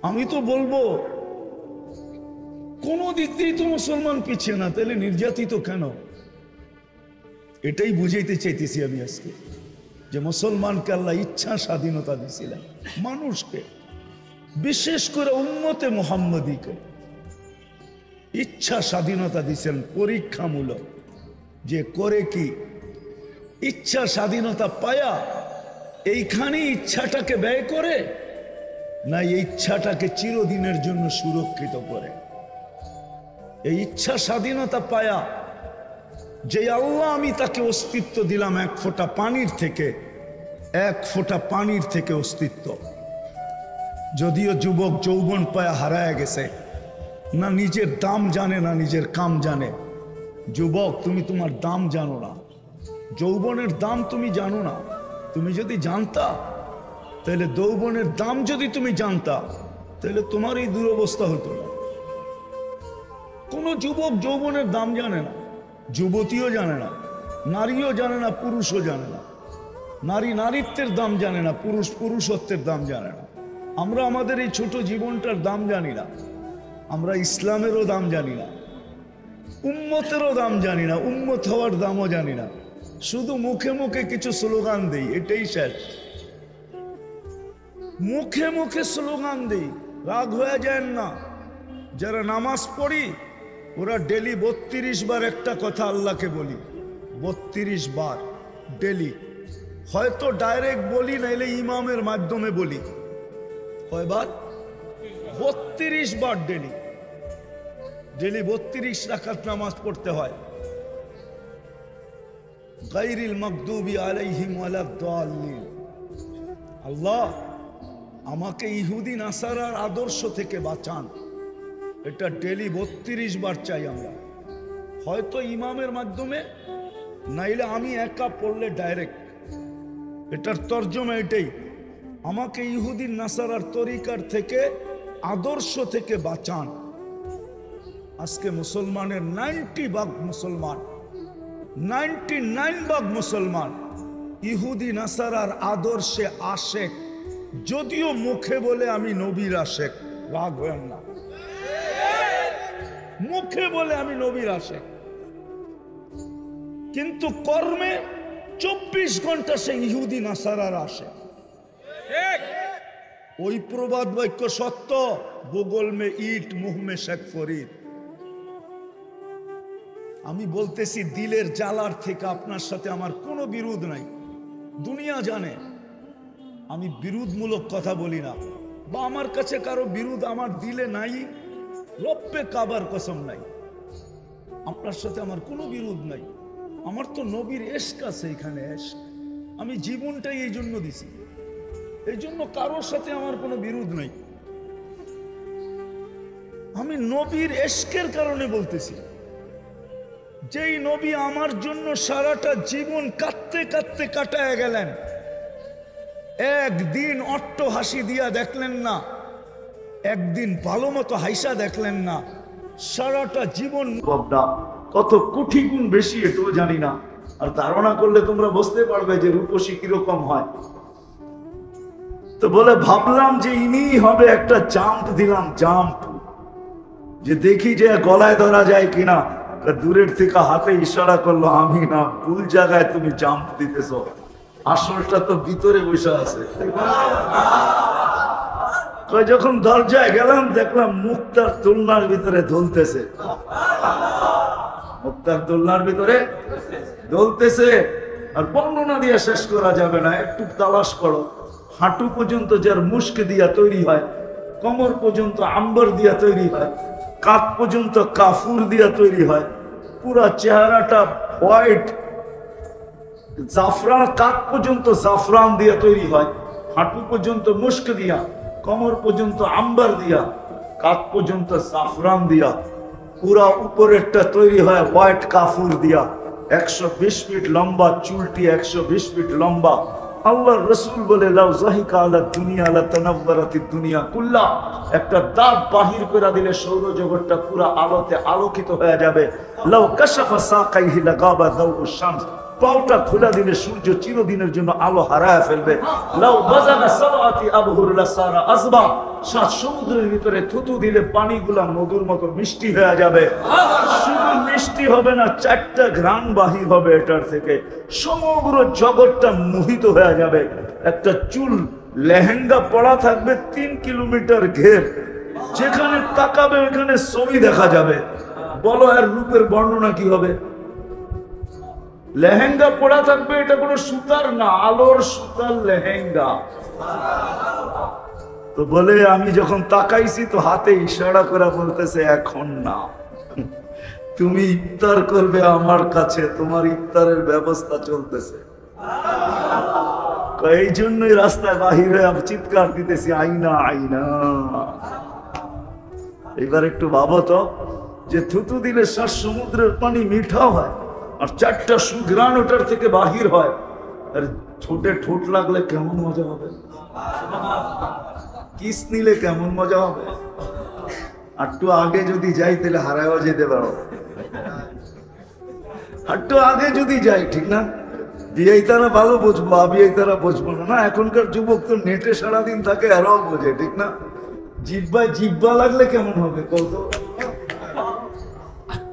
আমি তো বলবো কোন দিক দিয়ে তো মুসলমান পিছিয়ে না, তাহলে নির্যাতিত কেন? এটাই বুঝাইতে চাইতেছি আমি আজকে, যে মুসলমানকে আল্লাহ ইচ্ছা স্বাধীনতা দিয়েছিলেন, মানুষকে, বিশেষ করে উম্মতে মুহাম্মদীকে ইচ্ছা স্বাধীনতা দিয়েছেন পরীক্ষামূলক। যে করে কি ইচ্ছা স্বাধীনতা পায়া এইখানে ইচ্ছাটাকে ব্যয় করে, না এই ইচ্ছাটাকে চিরদিনের জন্য সুরক্ষিত করে। এই ইচ্ছা স্বাধীনতা পায়া যে আল্লাহ আমি তাকে অস্তিত্ব দিলাম এক ফোঁটা পানির থেকে, এক ফোঁটা পানির থেকে অস্তিত্ব। যদিও যুবক যৌবন পায়া হারায় গেছে, না নিজের দাম জানে না নিজের কাম জানে। যুবক, তুমি তোমার দাম জানো না, যৌবনের দাম তুমি জানো না। তুমি যদি জানতা, তাহলে যৌবনের দাম যদি তুমি জানতা, তাহলে তোমার এই দুরবস্থা হতো না। কোন যুবক যৌবনের দাম জানে না, যুবতীও জানে না, নারীও জানে না, পুরুষও জানে না। নারী নারীত্বের দাম জানে না, পুরুষ পুরুষত্বের দাম জানে না। আমরা আমাদের এই ছোট জীবনটার দাম জানি না, আমরা ইসলামেরও দাম জানি না, উম্মতেরও দাম জানি না, উম্মত হওয়ার দামও জানি না। শুধু মুখে মুখে কিছু স্লোগান দেই, এটাই শেষ। মুখে মুখে স্লোগান দেই, রাগ হয়ে যায় না। যারা নামাজ পড়ি ওরা ডেলি 32 বার একটা কথা আল্লাহকে বলি, 32 বার ডেলি। হয়তো ডাইরেক্ট বলি, নাইলে ইমামের মাধ্যমে বলি। কয়বার? 32 বার ডেলি। ডেলি 32 রাকাত নামাজ পড়তে হয়। গায়রিল মাগদুবি আলাইহিম ওয়ালাদ-দাল্লিন। আল্লাহ আমাকে ইহুদি নাসারার আদর্শ থেকে বাঁচান, এটা ডেলি 32 বার চাই আমরা। হয়তো ইমামের মাধ্যমে, নাইলে আমি একা পড়লে ডাইরেক্ট। এটার তর্জমা এটাই, আমাকে ইহুদি নাসারার তরিকার থেকে, আদর্শ থেকে বাঁচান। আজকে মুসলমানের 90% মুসলমান, 99% মুসলমান ইহুদি নাসারার আদর্শে আশেক, যদিও মুখে বলে আমি নবীর আশেক। রাগ হবেন না, মুখে বলে আমি নবীর আশেক, কিন্তু কর্মে 24 ঘন্টা সে ইহুদি নাসারার আশেক। ওই প্রবাদ বাক্য সত্য, বগল মে ইট মুহ মে শেখ ফরিদ। আমি বলতেছি দিলের জ্বালার থেকে, আপনার সাথে আমার কোনো বিরোধ নাই, দুনিয়া জানে আমি বিরোধমূলক কথা বলি না, বা আমার কাছে কারো বিরোধ আমার দিলে নাই, রব্বে কাবার কসম নাই। আপনার সাথে আমার কোনো বিরোধ নাই, আমার তো নবীর এশক আছে এখানে, এশক। আমি জীবনটাই এই জন্য দিছি, এই জন্য কারোর সাথে আমার কোনো বিরোধ নাই। আমি নবীর এশকের কারণে বলতেছি, যেই নবী আমার জন্য সারাটা জীবন কাঁদতে কাঁদতে কাটায় গেলেন, একদিন অট্ট হাসি দিয়া দেখলেন না, একদিন ভালো মতো হাইসা দেখলেন না, সারাটা জীবন কত কোটি গুণ বেশি এটাও জানি না। আর ধারণা করলে তোমরা বুঝতে পারবে যে রূপসী কিরকম হয়। তো বলে ভাবলাম যে ইনি হবে, একটা জাম্প দিলাম, জাম্প, যে দেখি যে গলায় ধরা যায় কিনা। দূরের থেকে হাতে ইশারা করলো, আমি না, ভুল জায়গায় তুমি জাম্প দিতেছ, আসলটা তো ভিতরে বসে আছে। যখন দরজায় গেলাম দেখলাম মুক্তার দোলনার ভিতরে দোলতেছে, মুক্তার দোলনার ভিতরে দোলতেছে। আর বর্ণনা দিয়ে শেষ করা যাবে না, একটু তালাশ করো। হাঁটু পর্যন্ত যার মুস্ক দিয়া তৈরি হয়, কোমর পর্যন্ত আম্বর দিয়া তৈরি হয়, কাঁধ পর্যন্ত কাফুর দিয়া তৈরি হয়, পুরা চেহারাটা হোয়াইট জাফরান, কাঁধ পর্যন্ত জাফরান দিয়া তৈরি হয়, হাঁটু পর্যন্ত মুস্ক দিয়া, কোমর পর্যন্ত আম্বার দিয়া, কাঁধ পর্যন্ত জাফরান দিয়া, পুরা উপরেরটা তৈরি হয় হোয়াইট কাফুর দিয়া। 120 ফিট লম্বা, চুলটি 120 ফিট লম্বা। আল্লাহর রাসূল বলে, লাউ যাহিকা আলা দুনিয়া লা তানাওয়ারাতিদ দুনিয়া কুল্লা। একটা দাঁত বাহির করে দিলে সৌরজগৎটা পুরো আলোতে আলোকিত হয়ে যাবে। লাউ কাশাফা সাকাইহি লাগাবা যাওউশ শামস। পাওটা খোলা দিলে সূর্য চিরদিনের জন্য আলো হারায় ফেলবে। লাউ বাজানা সালাতি আবহুর লাসারা আযবা। সাত সমুদ্রের ভিতরে থুতু দিলে পানিগুলা মধুর মতো মিষ্টি হয়ে যাবে। শুধু মিষ্টি হবে না, 4টা ঘ্রাণ বাহির হবে এটার থেকে, সমগ্র জগৎটা মোহিত হয়ে যাবে। একটা চুল লেহেঙ্গা পড়া থাকবে 3 কিলোমিটার ঘের, যেখানে তাকাবে ওখানে ছবি দেখা যাবে। বলো এর রূপের বর্ণনা কি হবে? লেহেঙ্গা পড়া থাকবে, এটা কোনো সুতার না, আলোর সুতার লেহেঙ্গা। তো বলে আমি যখন তাকাইছি তো হাতে ইশারা করে বলতেছে, এখন না, তুমি ইফতার করবে আমার কাছে, তোমার ইফতারের ব্যবস্থা চলতেছে। এই জন্যই রাস্তায় বাহিরে চিৎকার দিতেছি, আইনা আইনা। এবার একটু ভাবো তো, যে থুতু দিলে 7 সমুদ্রের পানি মিঠা হয়, আর 4টা সুঘ্রাণ ওটার থেকে বাহির হয়, আর ঠোঁটে ঠোঁট লাগলে কেমন মজা হবে, কিস নিলে কেমন মজা হবে। আর একটু আগে যদি যাই তাহলে হারায়ও যেতে পারো, আর একটু আগে যদি যাই, ঠিক না, বিয়েই তারা ভালো বুঝবো, আবিয়াই তারা বুঝবো না। না, এখনকার যুবক তো নেটে সারাদিন থাকে, আরও বোঝে, ঠিক না? জিব্বায় জিব্বা লাগলে কেমন হবে কত?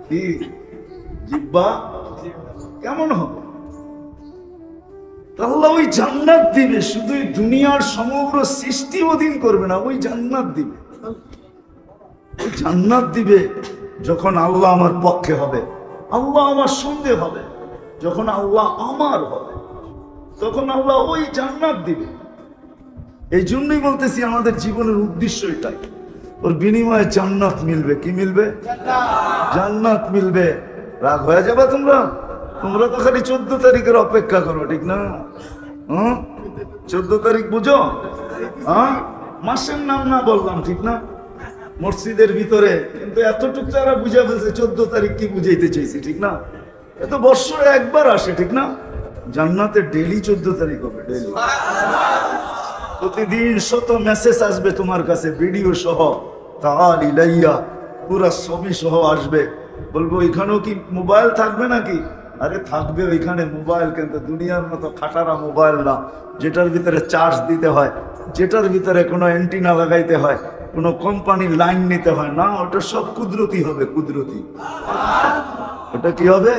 কি জিব্বা কেমন হবে? আল্লাহ ওই জান্নাত দিবে, শুধু দুনিয়ার সমগ্র সৃষ্টি অধীন করবে না, ওই জান্নাত দিবে। ওই জান্নাত দিবে যখন আল্লাহ আমার পক্ষে হবে, আল্লাহ আমার সঙ্গে হবে। যখন আল্লাহ আমার হবে তখন আল্লাহ ওই জান্নাত দিবে। এই জন্যই বলতেছি আমাদের জীবনের উদ্দেশ্য এটাই, ওর বিনিময়ে জান্নাত মিলবে। কি মিলবে? জান্নাত মিলবে। রাগ হয়ে যাবে তোমরা? তোমরা তো খালি 14 তারিখের অপেক্ষা করো, ঠিক না? 14 তারিখ বুঝো? মাসের নাম না বললাম, ঠিক না? মসজিদের ভিতরে কিন্তু এতটুকু তারা বুঝে ফেলছে 14 তারিখ কি বুঝাইতে চাইছি, ঠিক না? এত বৎসরে একবার আসে, ঠিক না? জান্নাতে ডেলি 14 তারিখ হবে, ডেলি। প্রতিদিন শত মেসেজ আসবে তোমার কাছে, ভিডিও সহ, তাআল ইলাইয়া, পুরা ছবি সহ আসবে। বলবো এখানেও কি মোবাইল থাকবে নাকি? আরে থাকবে ওইখানে মোবাইল, কিন্তু দুনিয়ার মতো খাটারা মোবাইল না, যেটার ভিতরে চার্জ দিতে হয়, যেটার ভিতরে কোনো অ্যান্টিনা লাগাইতে হয়, কোনো কোম্পানির লাইন নিতে হয় না। ওটা সব কুদরতি হবে, কুদরতি। ওটা কি হবে?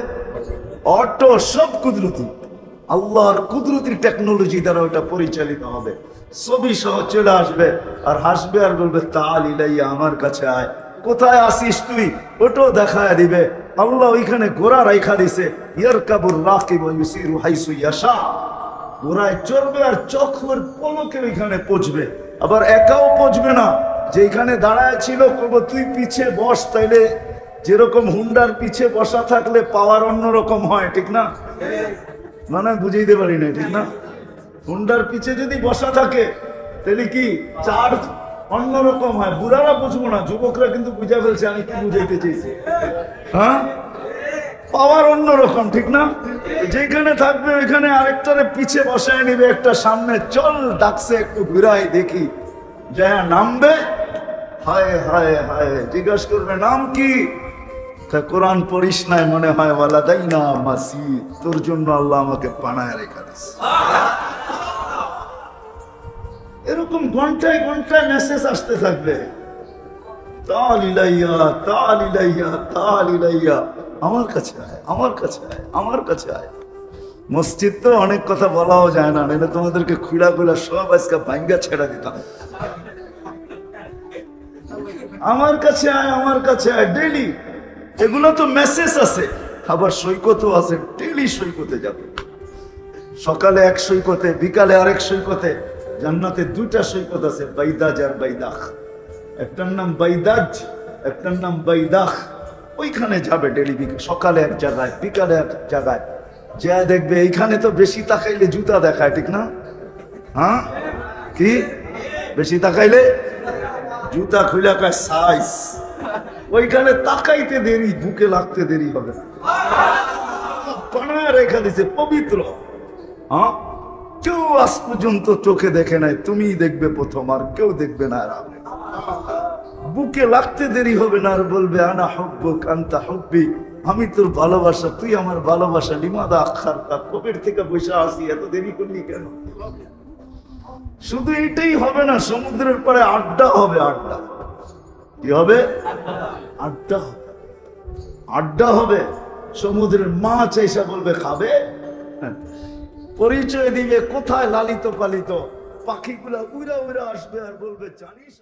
অটো, সব কুদরতি। আল্লাহর কুদরতির টেকনোলজি দ্বারা ওটা পরিচালিত হবে। ছবি সহ চলে আসবে আর হাসবে আর বলবে তাআল ইলাইয়া, আমার কাছে আয়। কোথায় আসিস তুই? ওটাও দেখায় দিবে। আল্লাহ ওইখানে ঘোড়া রাইখা দিছে, ইয়ারকাবুর রাকিব ওয়া ইউসিরু হাইসু ইয়াশা। ঘোড়ায় চড়বে আর চোখের পলকে ওইখানে পৌঁছবে। আবার একাও পৌঁছবে না, যেখানে দাঁড়ায় ছিল কবে তুই পিছে বস, তাইলে যেরকম হুন্ডার পিছে বসা থাকলে পাওয়ার অন্যরকম হয়, ঠিক না? মানে বুঝাইতে পারি না, ঠিক না? হুন্ডার পিছে যদি বসা থাকে তাহলে কি চার্জ অন্যরকম হয়। বুড়ারা বুঝবো না, যুবকরা কিন্তু বুঝা ফেলছে আমি কি বুঝাইতে চাইছি। হ্যাঁ, পাওয়ার অন্যরকম, ঠিক না? যেখানে থাকবে ওইখানে আরেকটারে পিছে বসায় নিবে, একটা সামনে চল ডাকছে, একটু ঘুরাই দেখি, যা নামবে, হায় হায় হায়, জিজ্ঞাসা করবে নাম কি? কোরআন পড়িস নাই মনে হয়, ওয়ালাদাইনা মাসিদ, তোর জন্য আল্লাহ আমাকে পানায় রেখা দিছে। এরকম ঘন্টায় ঘন্টায় মেসেজ আসতে থাকবে, তাআল ইলাইয়া, তাআল ইলাইয়া, তাআল ইলাইয়া, আমার কাছে আয়, আমার কাছে আয়, আমার কাছে আয়। মসজিদ তো অনেক কথা বলাও যায় না, নাহলে তোমাদেরকে খুঁড়া খুঁড়া সব আজকে ভাঙ্গা ছেড়া দিতাম। আমার কাছে আয়, আমার কাছে আয়, ডেলি। এগুলো তো মেসেজ আছে, আবার সৈকতও আছে, ডেলি সৈকতে যাবে। সকালে এক সৈকতে, বিকালে আরেক সৈকতে। জান্নাতে 2টা সৈকত আছে, বাইদাজ আর বাইদাখ। একটার নাম বাইদাজ, একটার নাম বাইদাখ। ওইখানে যাবে ডেলি, সকালে এক জায়গায়, বিকালে এক জায়গায়। যা দেখবে এইখানে তো বেশি তাকাইলে জুতা দেখায়, ঠিক না? হ্যাঁ, কি বেশি তাকাইলে জুতা খুলে কায় সাইজ। ওইখানে তাকাইতে দেরি, বুকে লাগতে দেরি হবে। বানায় রেখা দিছে, পবিত্র। হ্যাঁ, কেউ আজ পর্যন্ত চোখে দেখে নাই, তুমিই দেখবে প্রথম, আর কেউ দেখবে না। আর বুকে লাগতে দেরি হবে না, আর বলবে আনা হুব্বুক আনতা হুব্বি, আমি তোর ভালোবাসা, তুই আমার ভালোবাসা। লিমাদা আখারতা, কবের থেকে বসে আসি, এত দেরি করলি কেন? শুধু এটাই হবে না, সমুদ্রের পাড়ে আড্ডা হবে। আড্ডা কি হবে? আড্ডা হবে, আড্ডা হবে। সমুদ্রের মাছ এসে বলবে খাবে, পরিচয় দিবে কোথায় লালিত পালিত। পাখিগুলা উড়া উড়া আসবে আর বলবে জানিস